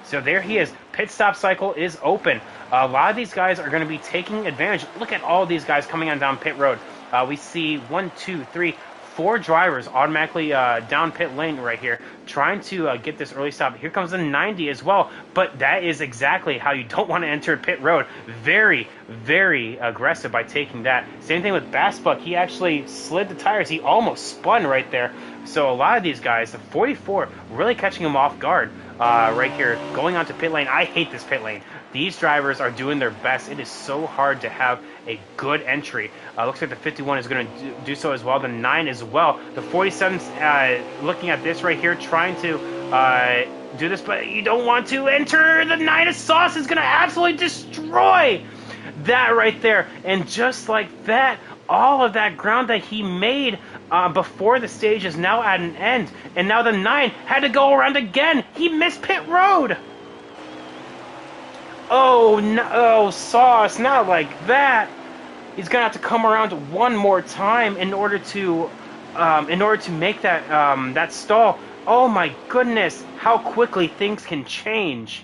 So there he is. Pit stop cycle is open. A lot of these guys are going to be taking advantage. Look at all these guys coming on down pit road. We see 1, 2, 3, 4 drivers automatically down pit lane right here, trying to get this early stop. Here comes the 90 as well, but that is exactly how you don't want to enter pit road. Very, very aggressive by taking that. Same thing with Bassbuck. He actually slid the tires. He almost spun right there. So a lot of these guys, the 44, really catching him off guard right here, going onto pit lane. I hate this pit lane. These drivers are doing their best. It is so hard to have a good entry. Looks like the 51 is going to do so as well. The 9 as well. The 47's looking at this right here, trying to do this, but you don't want to enter. The 9 of Sauce is going to absolutely destroy that right there. And just like that, all of that ground that he made before the stage is now at an end. And now the 9 had to go around again. He missed pit road. Oh, no, Sauce, not like that. He's going to have to come around one more time in order to make that, that stall. Oh, my goodness, how quickly things can change.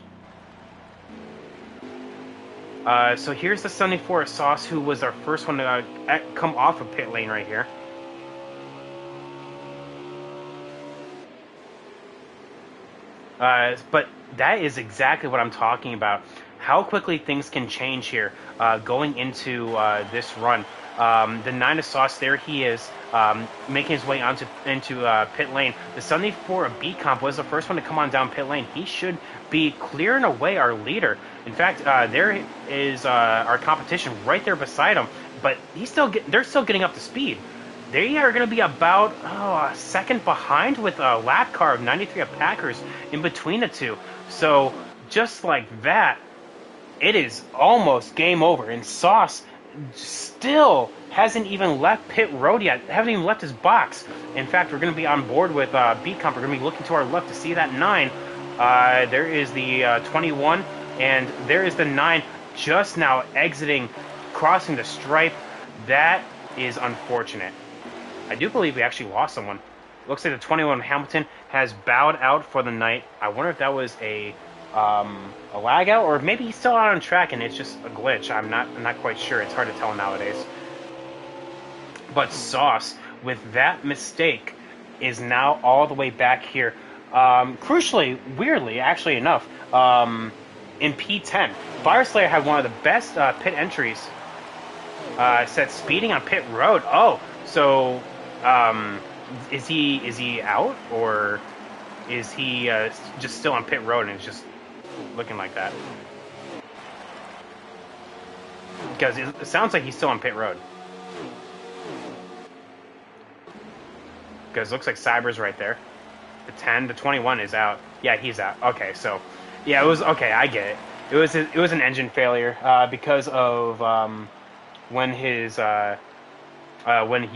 So here's the 74 Sauce, who was our first one to come off of pit lane right here. But that is exactly what I'm talking about. How quickly things can change here going into this run. The 9 of Sauce, there he is, making his way into pit lane. The 74 B Comp was the first one to come on down pit lane. He should be clearing away our leader. In fact, there is our competition right there beside him, but they're still getting up to speed. They are going to be about a second behind with a lap car of 93 of Packers in between the two. So just like that, it is almost game over. And Sauce still hasn't even left pit road yet. Haven't even left his box. In fact, we're going to be on board with B Comp. We're going to be looking to our left to see that 9. There is the 21, and there is the 9 just now exiting, crossing the stripe. That is unfortunate. I do believe we actually lost someone. Looks like the 21 Hamilton has bowed out for the night. I wonder if that was a lag out, or maybe he's still out on track and it's just a glitch. I'm not quite sure. It's hard to tell nowadays. But Sauce, with that mistake, is now all the way back here. Crucially, weirdly, actually enough, in P10, Fireslayer had one of the best pit entries. Set speeding on pit road. Oh, so is he out, or is he just still on pit road and it's just looking like that? Because it sounds like he's still on pit road. Because it looks like Cyber's right there. The 10, the 21 is out. Yeah, he's out. Okay, so yeah, it was okay. I get it. It was an engine failure because of when he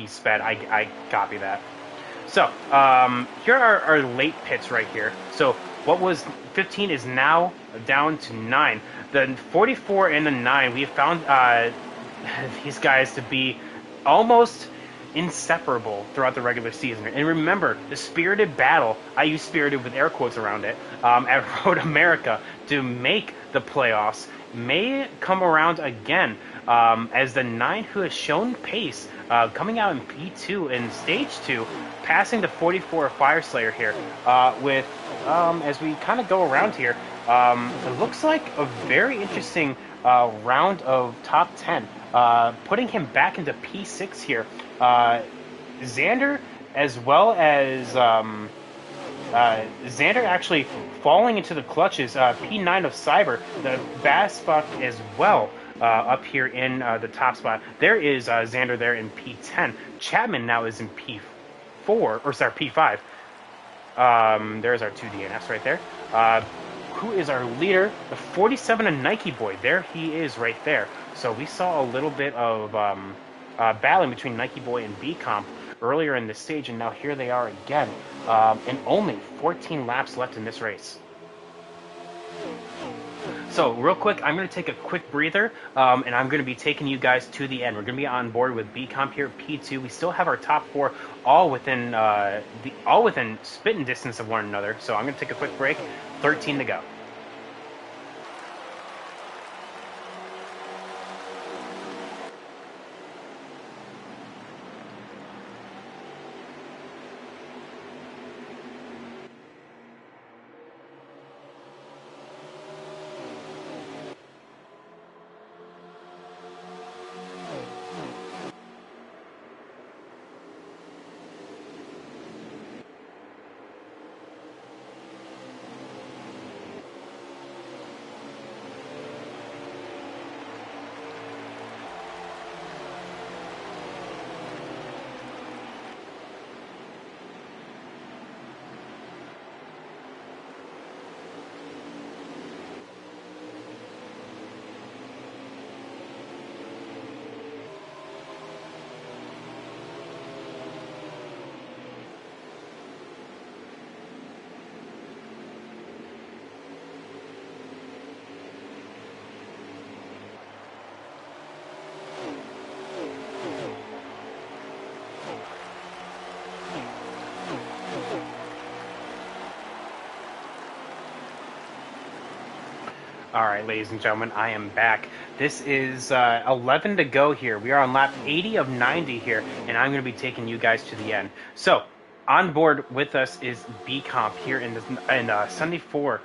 sped. I copy that. So here are our late pits right here. So what was 15 is now down to 9. The 44 and the 9, we have found these guys to be almost inseparable throughout the regular season. And remember, the spirited battle, I use spirited with air quotes around it, at Road America to make the playoffs may come around again, as the 9 who has shown pace, coming out in P2 in Stage 2, passing the 44 Fireslayer here, with, as we kind of go around here, it looks like a very interesting round of top 10, putting him back into P6 here. Xander, as well as Xander actually falling into the clutches. P9 of Cyber, the Bassbuck as well, up here in the top spot. There is Xander there in P10. Chapman now is in P4, or sorry, P5. There's our 2 DNFs right there. Who is our leader? The 47 of Nike Boy. There he is right there. So we saw a little bit of battling between Nike Boy and B Comp earlier in the stage, and now here they are again, and only 14 laps left in this race. So real quick, I'm going to take a quick breather, and I'm going to be taking you guys to the end. We're going to be on board with B Comp here, P2. We still have our top four all within spitting distance of one another. So I'm going to take a quick break. 13 to go. All right, ladies and gentlemen, I am back. This is 11 to go here. We are on lap 80 of 90 here, and I'm going to be taking you guys to the end. So, on board with us is B Comp here in 74.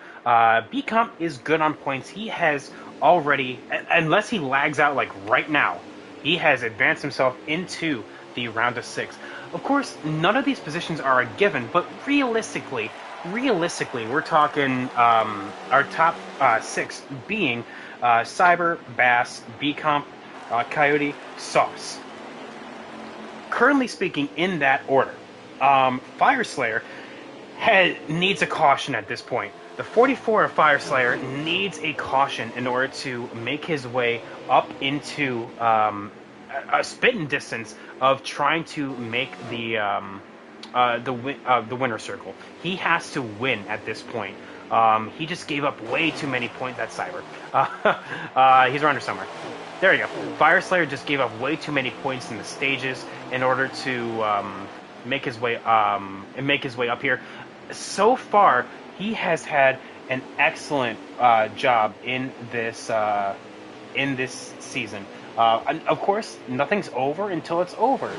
B Comp is good on points. He has already, unless he lags out like right now, he has advanced himself into the round of 6. Of course, none of these positions are a given, but realistically, we're talking our top 6 being Cyber, Bass, B-Comp, Coyote, Sauce. Currently speaking, in that order, Fire Slayer needs a caution at this point. The 44 of Fire Slayer needs a caution in order to make his way up into a spitting distance of trying to make the winner circle. He has to win at this point. He just gave up way too many points. That's Cyber. He's around here somewhere. There you go. Fire Slayer just gave up way too many points in the stages in order to make his way up here. So far, he has had an excellent job in this season. And of course, nothing's over until it's over.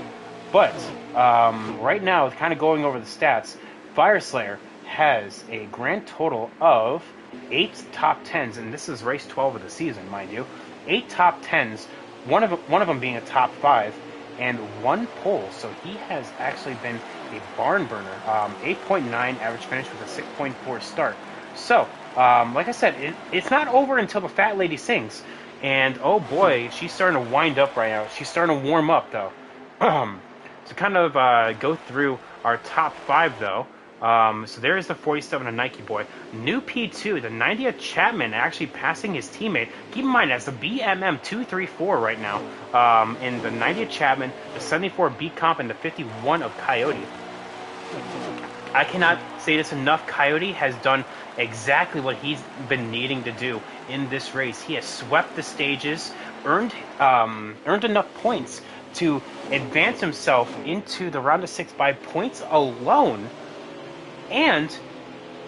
But right now, kind of going over the stats, Fire Slayer has a grand total of 8 top 10s, and this is race 12 of the season, mind you. 8 top 10s, one of them being a top 5, and 1 pole. So he has actually been a barn burner. 8.9 average finish with a 6.4 start. So, like I said, it's not over until the fat lady sings. And oh boy, she's starting to wind up right now. She's starting to warm up though. To kind of go through our top 5 though. So there is the 47 of Nike Boy. New P2, the 90 of Chapman actually passing his teammate. Keep in mind, that's the BMM 234 right now. In the 90 of Chapman, the 74 B Comp, and the 51 of Coyote. I cannot say this enough. Coyote has done exactly what he's been needing to do in this race. He has swept the stages, earned enough points to advance himself into the round of 6 by points alone, and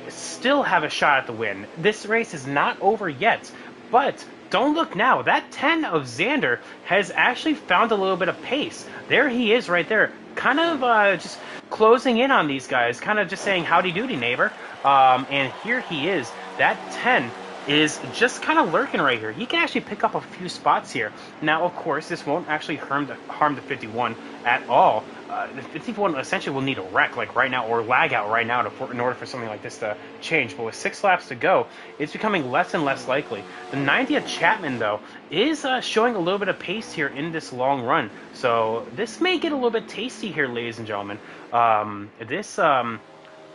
still have a shot at the win. This race is not over yet, but don't look now. That 10 of Xander has actually found a little bit of pace. There he is right there, kind of just closing in on these guys, kind of just saying howdy doody neighbor. And here he is. That 10 is just kind of lurking right here. He can actually pick up a few spots here. Now, of course, this won't actually harm the 51 at all. The 51 essentially will need a wreck like right now, or lag out right now in order for something like this to change. But with 6 laps to go, it's becoming less and less likely. The 90th Chapman, though, is showing a little bit of pace here in this long run. So this may get a little bit tasty here, ladies and gentlemen. There's the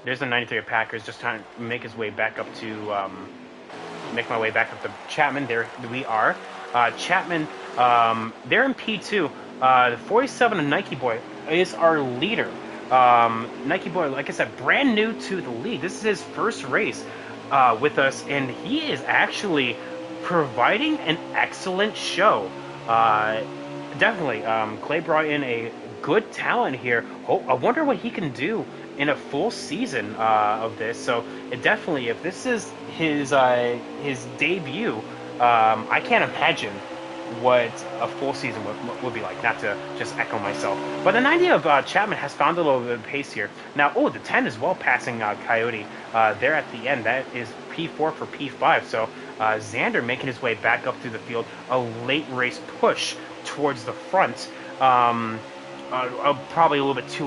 93 of Packers just trying to make his way back up to... make my way back up to Chapman. There we are. Chapman, they're in P2. The 47 of Nike Boy is our leader. Nike Boy, like I said, brand new to the league. This is his first race with us, and he is actually providing an excellent show. Uh, Definitely, Clay brought in a good talent here. Oh, I wonder what he can do in a full season of this. So it definitely, if this is his debut, I can't imagine what a full season would be like. Not to just echo myself, but the 90 of Chapman has found a little bit of pace here. Now, oh, the 10 is well passing Coyote there at the end. That is P4 for P5. So Xander making his way back up through the field. A late race push towards the front. Probably a little bit too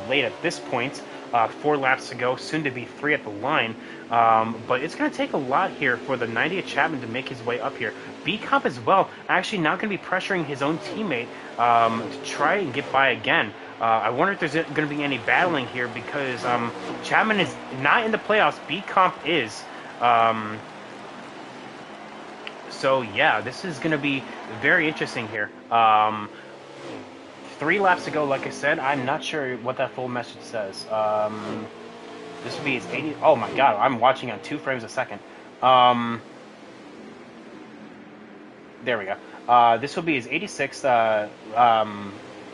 late at this point. 4 laps to go, soon to be 3 at the line. But it's going to take a lot here for the 90 of Chapman to make his way up here. B-Comp as well, actually not going to be pressuring his own teammate to try and get by again. I wonder if there's going to be any battling here because Chapman is not in the playoffs. B-Comp is. So, yeah, this is going to be very interesting here. 3 laps to go, like I said. I'm not sure what that full message says. This would be his 80. Oh my god, I'm watching on 2 frames a second. There we go. This will be his 86th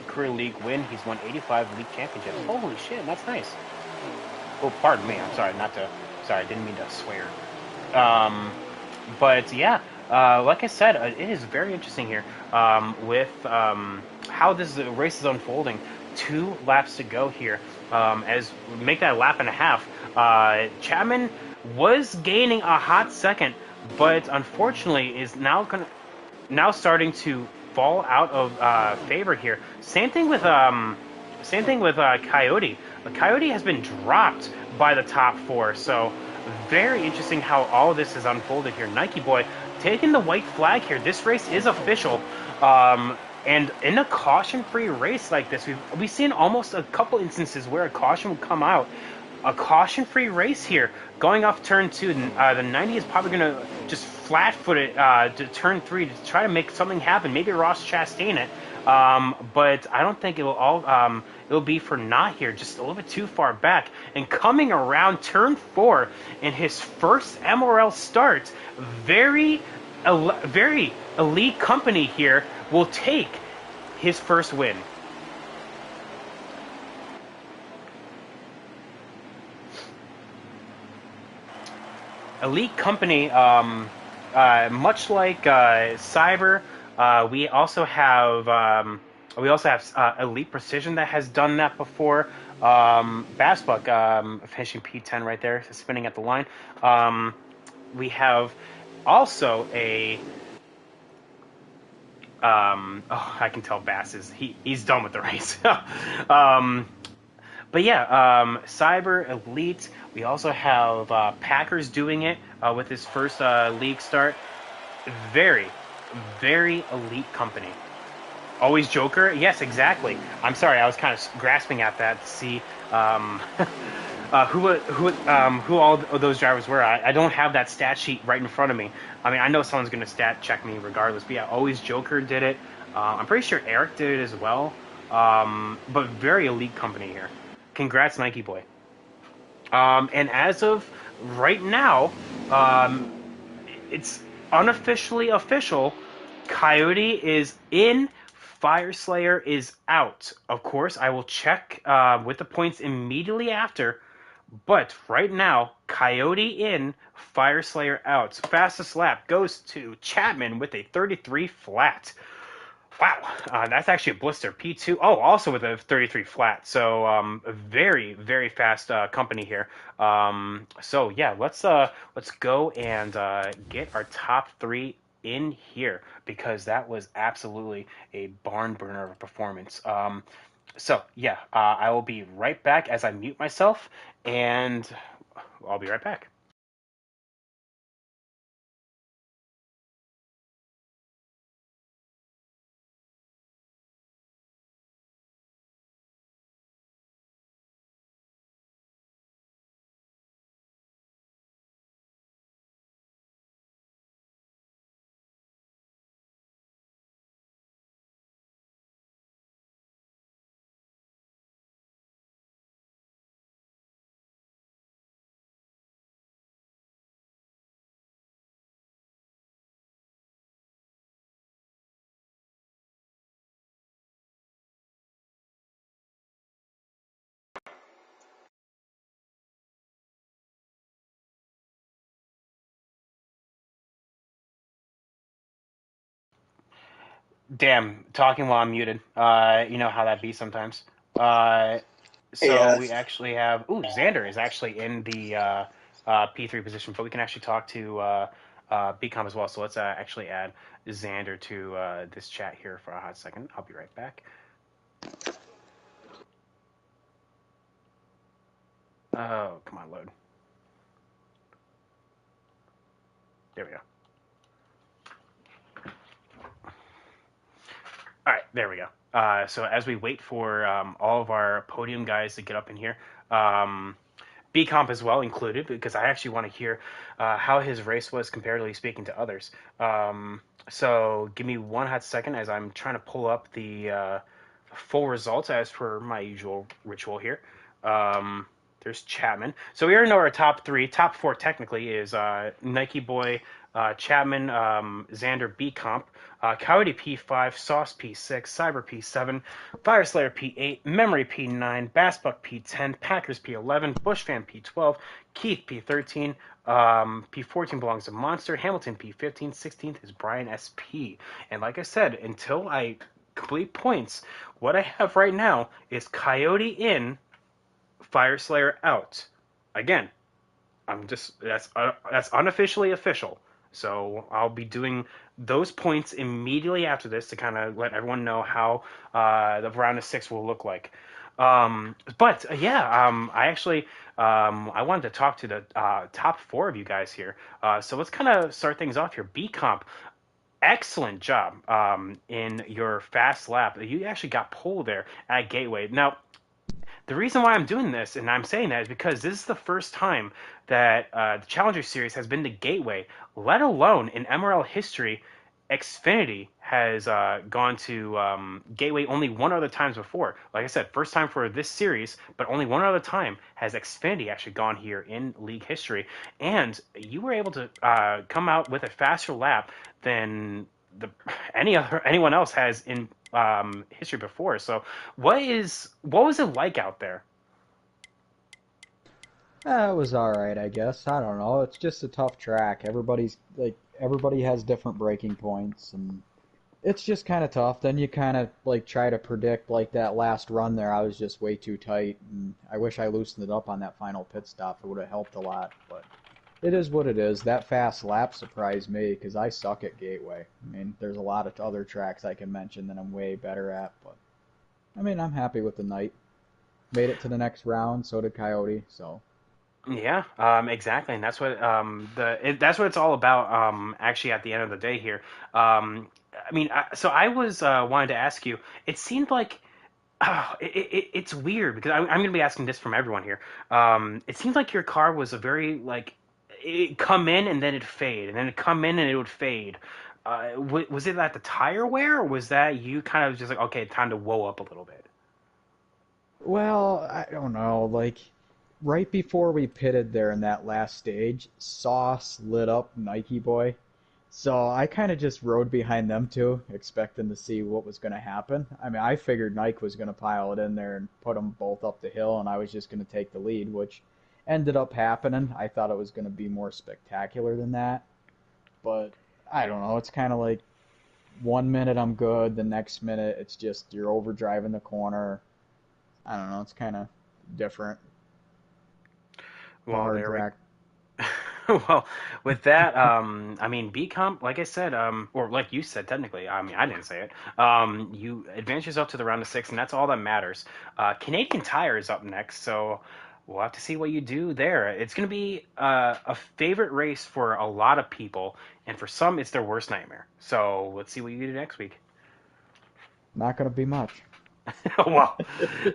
career league win. He's won 85 league championships. Holy shit, that's nice. Oh, pardon me. I'm sorry, Sorry, I didn't mean to swear. But yeah, like I said, it is very interesting here with how this race is unfolding. 2 laps to go here. As we make that a lap and a half, Chapman was gaining a hot second, but unfortunately is now starting to fall out of favor here. Same thing with Coyote. Coyote has been dropped by the top 4, so very interesting how all this is unfolded here. Nike Boy taking the white flag here. This race is official. And in a caution-free race like this, we've seen almost a couple instances where a caution would come out. A caution-free race here, going off turn 2. The 90 is probably going to just flat-foot it to turn 3 to try to make something happen. Maybe Ross Chastain it, but I don't think it'll be for naught here. Just a little bit too far back. And coming around turn 4 in his first MRL start, very elite company here will take his first win. Elite company, much like Cyber, we also have Elite Precision that has done that before. Bassbuck finishing P10 right there, spinning at the line. We have also a I can tell Bass is he's done with the race. But yeah, Cyber Elite. We also have Packers doing it with his first league start. Very, very elite company. Always Joker? Yes, exactly. I'm sorry, I was kind of grasping at that to see who all of those drivers were. I don't have that stat sheet right in front of me. I mean, I know someone's going to stat check me regardless. But yeah, always Joker did it. I'm pretty sure Eric did it as well. But very elite company here. Congrats, Nike Boy. And as of right now, it's unofficially official. Coyote is in. Fireslayer is out. Of course, I will check with the points immediately after. But right now, Coyote in, Fireslayer out. Fastest lap goes to Chapman with a 33 flat. Wow, that's actually a blister. P2, oh, also with a 33 flat. So a very, very fast company here. So yeah, let's go and get our top 3 in here because that was absolutely a barn burner of a performance. So yeah, I will be right back as I mute myself, and I'll be right back. Damn, talking while I'm muted. You know how that be sometimes. So Yeah. we actually have. Ooh, Xander is actually in the P3 position, but we can actually talk to BCom as well. So let's actually add Xander to this chat here for a hot second. I'll be right back. Oh, come on, load. There we go. All right, there we go. So as we wait for all of our podium guys to get up in here, B Comp as well included, because I actually want to hear how his race was comparatively speaking to others. So give me one hot second as I'm trying to pull up the full results as per my usual ritual here. Um, there's Chapman. So we already know our top three. Top four technically is Nike Boy, Chapman, Xander B Comp, Coyote P5, Sauce P6, Cyber P7, Fire Slayer P8, Memory P9, Bassbuck P10, Packers P11, Bushfan P12, Keith P13, P14 belongs to Monster, Hamilton P15, 16th is Brian SP. And like I said, until I complete points, what I have right now is Coyote in, Fire Slayer out. Again, I'm just that's unofficially official. So I'll be doing those points immediately after this to kind of let everyone know how the round of six will look like. But yeah, I actually I wanted to talk to the top four of you guys here. So let's kind of start things off here. B comp, excellent job in your fast lap. You actually got pole there at Gateway. Now the reason why I'm doing this and I'm saying that is because this is the first time that the Challenger Series has been the Gateway, let alone in MRL history. Xfinity has gone to Gateway only one other times before. Like I said, first time for this series, but only one other time has Xfinity actually gone here in league history. And you were able to come out with a faster lap than the anyone else has in history before. So what was it like out there? It was all right, I guess. I don't know. It's just a tough track. Everybody has different breaking points, and it's just kind of tough. Then you kind of like try to predict like that last run there. I was just way too tight, and I wish I loosened it up on that final pit stop. It would have helped a lot, but it is what it is. That fast lap surprised me because I suck at Gateway. I mean, there's a lot of other tracks I can mention that I'm way better at, but I mean, I'm happy with the night. Made it to the next round. So did Coyote. So. Yeah, exactly, and that's what that's what it's all about. Actually, at the end of the day here, I mean, so I was wanted to ask you. It seemed like it's weird because I'm going to be asking this from everyone here. It seems like your car was a very like it come in and then it fade, and then it come in and it would fade. Was it at the tire wear, or was that you kind of just like okay, time to whoa up a little bit? Well, I don't know. Like, right before we pitted there in that last stage, Sauce lit up Nike Boy. So I kind of just rode behind them two, expecting to see what was going to happen. I mean, I figured Nike was going to pile it in there and put them both up the hill, and I was just going to take the lead, which ended up happening. I thought it was going to be more spectacular than that. But I don't know. It's kind of like 1 minute I'm good, the next minute it's just you're overdriving the corner. I don't know. It's kind of different. It's a Well, hard there we track. well, with that, I mean, B comp, like I said, or like you said, technically, I mean, I didn't say it. You advance yourself to the round of six, and that's all that matters. Canadian Tire is up next, so we'll have to see what you do there. It's going to be a favorite race for a lot of people, and for some, it's their worst nightmare. So let's see what you do next week. Not going to be much. Well,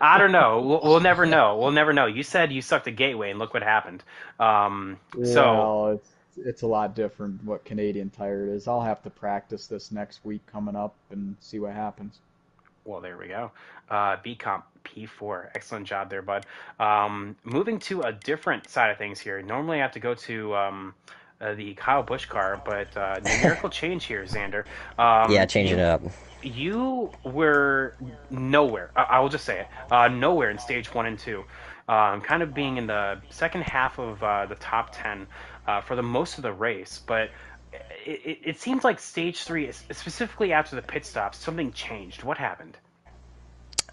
I don't know. We'll never know. We'll never know. You said you sucked a gateway, and look what happened. So Well, it's a lot different what Canadian Tire is. I'll have to practice this next week coming up and see what happens. Well, there we go. B comp P4. Excellent job there, bud. Moving to a different side of things here. Normally, I have to go to the Kyle Busch car, but numerical change here, Xander. Yeah, changing You it up. you were nowhere. I will just say it. Nowhere in stage one and two. Kind of being in the second half of the top 10 for the most of the race, but it seems like stage three, specifically after the pit stops, something changed. What happened?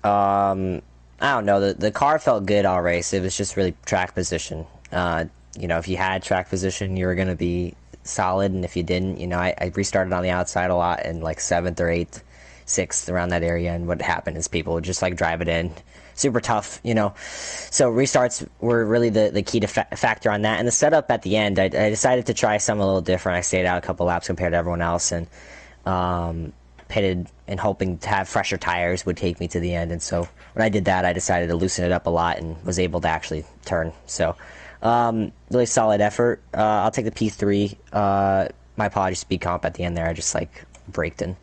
Um, I don't know. The car felt good all race. It was just really track position. If you had track position, you were gonna be solid, and if you didn't, I restarted on the outside a lot in like seventh or eighth, sixth around that area. And what happened is people would just like drive it in, super tough. So restarts were really the key to factor on that. And the setup at the end, I decided to try something a little different. I stayed out a couple laps compared to everyone else, and pitted and hoping to have fresher tires would take me to the end. And so when I did that, I decided to loosen it up a lot and was able to actually turn. So really solid effort. I'll take the P3. My apologies, speed comp at the end there. I just like braked and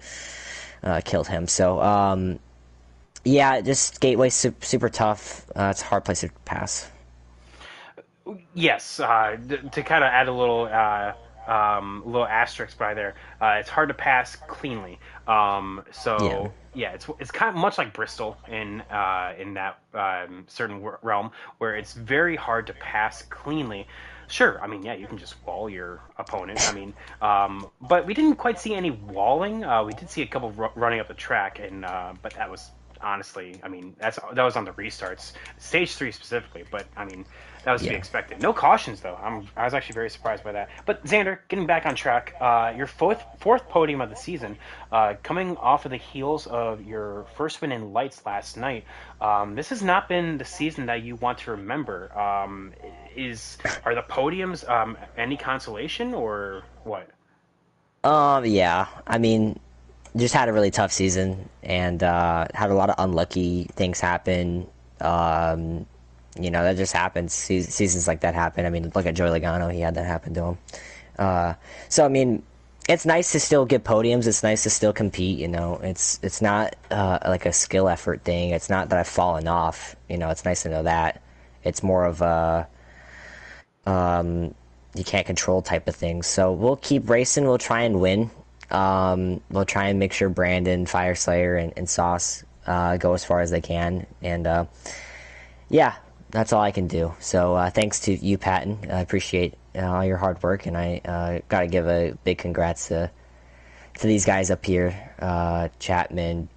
killed him. So yeah, just Gateway super tough. It's a hard place to pass. Yes, to kind of add a little asterisk by there. It's hard to pass cleanly. Yeah, So yeah, it's kind of much like Bristol in that certain realm where it's very hard to pass cleanly. Sure, I mean, yeah, you can just wall your opponent. I mean, but we didn't quite see any walling. We did see a couple running up the track, and but that was honestly, I mean, that was on the restarts, stage three specifically. But I mean, that was to be yeah. expected. No cautions though. I was actually very surprised by that. But Xander, getting back on track, your fourth podium of the season, coming off of the heels of your first win in lights last night. This has not been the season that you want to remember. Is Are the podiums any consolation or what? Yeah. I mean, just had a really tough season and had a lot of unlucky things happen. Um, that just happens. Seasons like that happen. I mean, look at Joey Logano; he had that happen to him. So I mean, it's nice to still get podiums. It's nice to still compete. It's not like a skill effort thing. It's not that I've fallen off. It's nice to know that. It's more of a you can't control type of thing. So we'll keep racing. We'll try and win. We'll try and make sure Brandon, Fireslayer, and Sauce go as far as they can. And yeah, that's all I can do. So thanks to you, Patton. I appreciate all your hard work, and I got to give a big congrats to these guys up here, Chapman,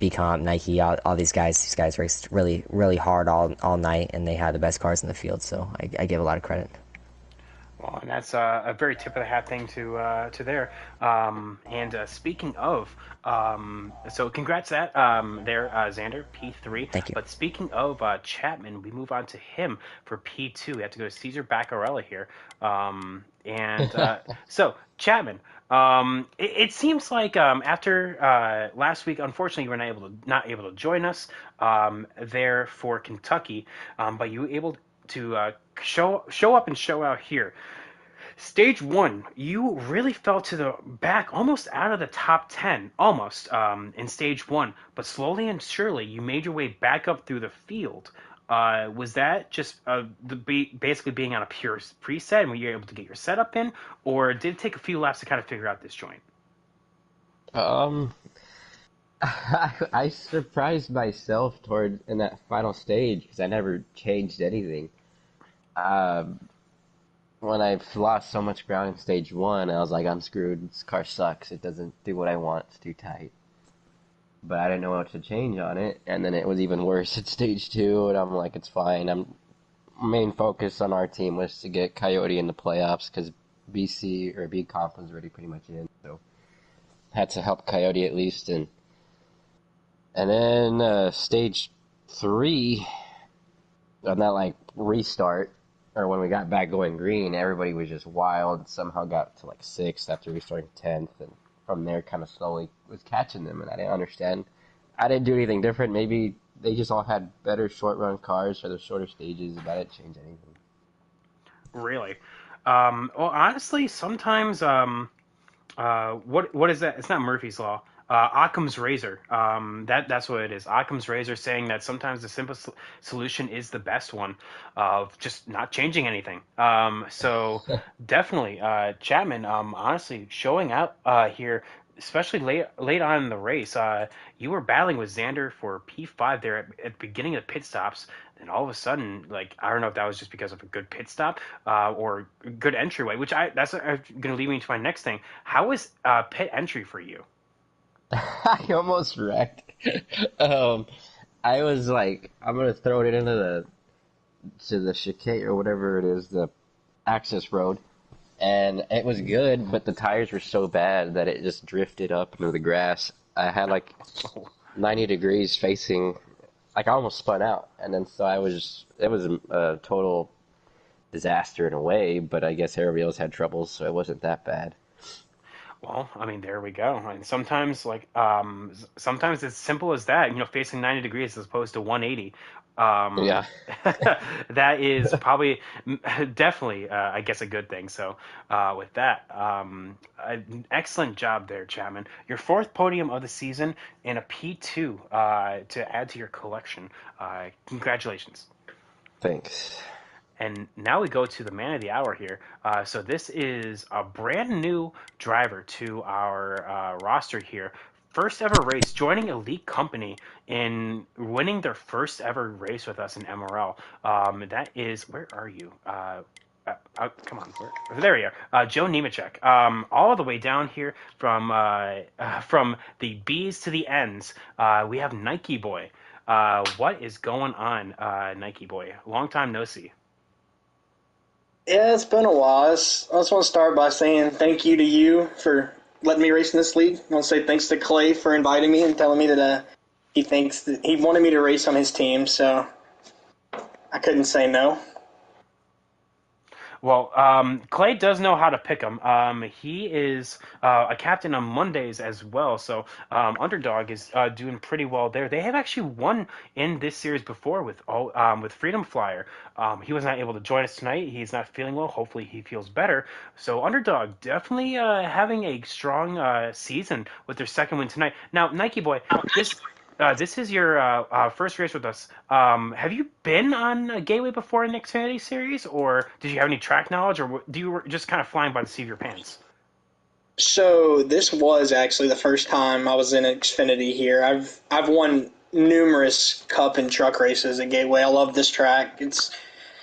Bcomp, Nike, all these guys. These guys raced really, really hard all night, and they had the best cars in the field. So I give a lot of credit. Well, and that's a very tip of the hat thing to there. And speaking of, so congrats that there, Xander P3. Thank you. But speaking of Chapman, we move on to him for P2. We have to go to Caesar Baccarella here. And so Chapman, it seems like after last week, unfortunately, you were not able to join us there for Kentucky, but you were able to show up and show out here. Stage one, you really fell to the back, almost out of the top 10, almost in stage one, but slowly and surely you made your way back up through the field. Was that just basically being on a pure preset and were you able to get your setup in, or did it take a few laps to kind of figure out this joint? Um, I surprised myself toward in that final stage because I never changed anything. Um, when I lost so much ground in stage one, I was like, I'm screwed. This car sucks. It doesn't do what I want. It's too tight. But I didn't know what to change on it, and then it was even worse at stage two. And I'm like, it's fine. Main focus on our team was to get Coyote in the playoffs because BC or B Comp was already pretty much in, so had to help Coyote at least. And then stage three on that like restart or when we got back going green, everybody was just wild. Somehow got to like sixth after restarting 10th, and from there kind of slowly was catching them. And I didn't understand. I didn't do anything different. Maybe they just all had better short run cars for the shorter stages, but I didn't change anything. Really? Well, honestly, sometimes what is that? It's not Murphy's Law. Occam's razor. That's what it is. Occam's razor, saying that sometimes the simplest solution is the best one, of just not changing anything. So definitely, Chapman. Honestly, showing out here. especially late on in the race, you were battling with Xander for P5 there at the beginning of the pit stops, and all of a sudden, like I don't know if that was just because of a good pit stop or good entryway, which that's going to lead me to my next thing. How was pit entry for you? I almost wrecked. Um, I was like, I'm gonna throw it into the chicane or whatever it is, the access road, and it was good, but the tires were so bad that it just drifted up into the grass. I had like 90 degrees facing, like I almost spun out, and then so it was a total disaster in a way, but I guess everybody else had troubles, so it wasn't that bad. Well, I mean, there we go. And sometimes, sometimes it's simple as that. Facing 90 degrees as opposed to 180. Yeah, Um, that is probably, definitely, I guess, a good thing. So, with that, an excellent job there, Chapman. Your fourth podium of the season and a P2 to add to your collection. Congratulations. thanks. And now we go to the man of the hour here. So this is a brand new driver to our roster here. First ever race, joining Elite Company in winning their first ever race with us in MRL. That is, where are you? Come on, there we are. Joe Nemechek. All the way down here from the B's to the N's. We have Nike Boy. What is going on, Nike Boy? Long time no see. Yeah, it's been a while. I just want to start by saying thank you to you for letting me race in this league. I want to say thanks to Clay for inviting me and telling me that he thinks that he wanted me to race on his team, so I couldn't say no. Well, Clay does know how to pick him. He is a captain on Mondays as well, so Underdog is doing pretty well there. They have actually won in this series before with Freedom Flyer. He was not able to join us tonight. He's not feeling well. Hopefully, he feels better. So Underdog definitely having a strong season with their second win tonight. Now, Nike Boy, this is your first race with us. Have you been on a Gateway before in the Xfinity Series, or did you have any track knowledge, or do you just kind of flying by the seat of your pants? So this was actually the first time I was in Xfinity here. I've won numerous Cup and truck races at Gateway. I love this track. It's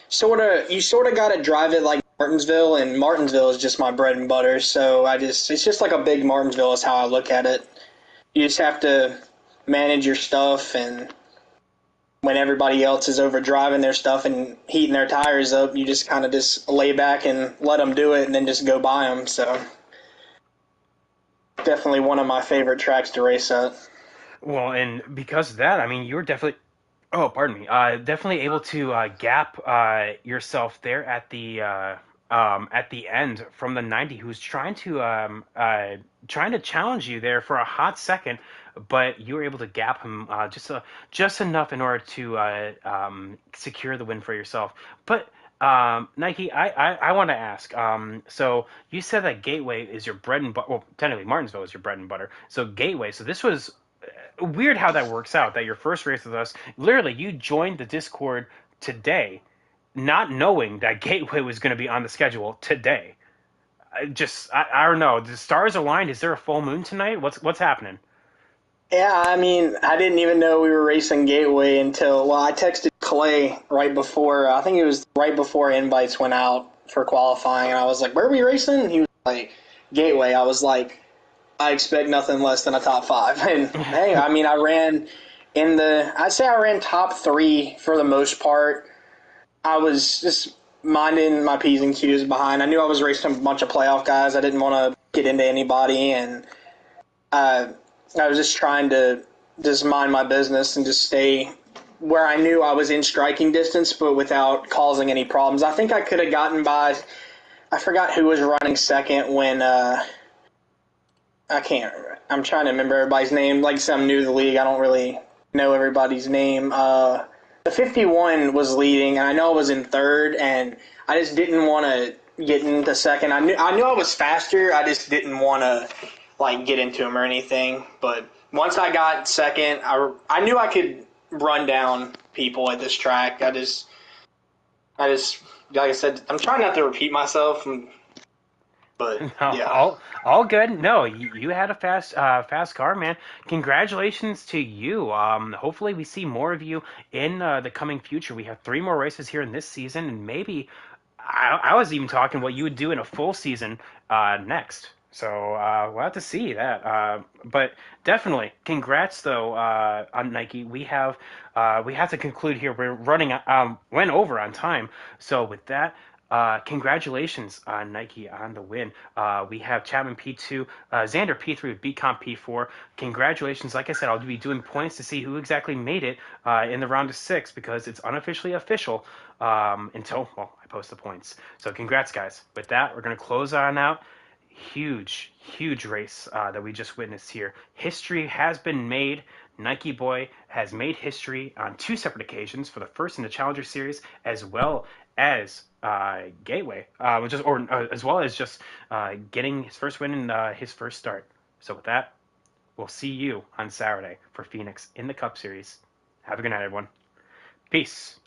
sort of got to drive it like Martinsville, and Martinsville is just my bread and butter. So it's just like a big Martinsville is how I look at it. You just have to manage your stuff, and when everybody else is over driving their stuff and heating their tires up, you just kind of just lay back and let them do it and then just go by them. So definitely one of my favorite tracks to race at. Well, and because of that, I mean, you were definitely, oh, pardon me, definitely able to gap yourself there at the end from the 90, who's trying to challenge you there for a hot second, but you were able to gap him just enough in order to secure the win for yourself. But Nike, I want to ask. So you said that Gateway is your bread and butter. Well, technically Martinsville is your bread and butter. So Gateway. So this was weird how that works out. That your first race with us, literally, you joined the Discord today, not knowing that Gateway was going to be on the schedule today. I don't know. The stars aligned. Is there a full moon tonight? What's happening? Yeah, I mean, I didn't even know we were racing Gateway until, well, I texted Clay right before, I think it was right before invites went out for qualifying, and I was like, where are we racing? And he was like, Gateway. I was like, I expect nothing less than a top five. And hey, I mean, I'd say I ran top three for the most part. I was just minding my P's and Q's behind. I knew I was racing a bunch of playoff guys. I didn't want to get into anybody, and uh, I was just trying to just mind my business and just stay where I knew I was in striking distance, but without causing any problems. I think I could have gotten by. I forgot who was running second when I can't. I'm trying to remember everybody's name. Like I said, I'm new to the league. I don't really know everybody's name. The 51 was leading, and I know I was in third, and I just didn't want to get into second. I knew I was faster. I just didn't want to like get into him or anything. But once I got second, I knew I could run down people at this track. I just like I said, I'm trying not to repeat myself. But No, yeah, all good. No, you had a fast car, man. Congratulations to you. Hopefully we see more of you in the coming future. We have 3 more races here in this season, and maybe I was even talking what you would do in a full season next. So we'll have to see that. But definitely, congrats though on Nike. We have to conclude here. We're running went over on time. So with that. Congratulations on Nike on the win. We have Chapman P2, Xander P3 with BComp P4. Congratulations. Like I said, I'll be doing points to see who exactly made it in the round of 6 because it's unofficially official until, well, I post the points. So congrats, guys. With that, we're going to close on out. Huge race that we just witnessed here. History has been made. Nike Boy has made history on 2 separate occasions for the first in the Challenger Series, as well as Gateway, as well as just getting his first win in his first start. So with that, we'll see you on Saturday for Phoenix in the Cup Series. Have a good night, everyone. Peace.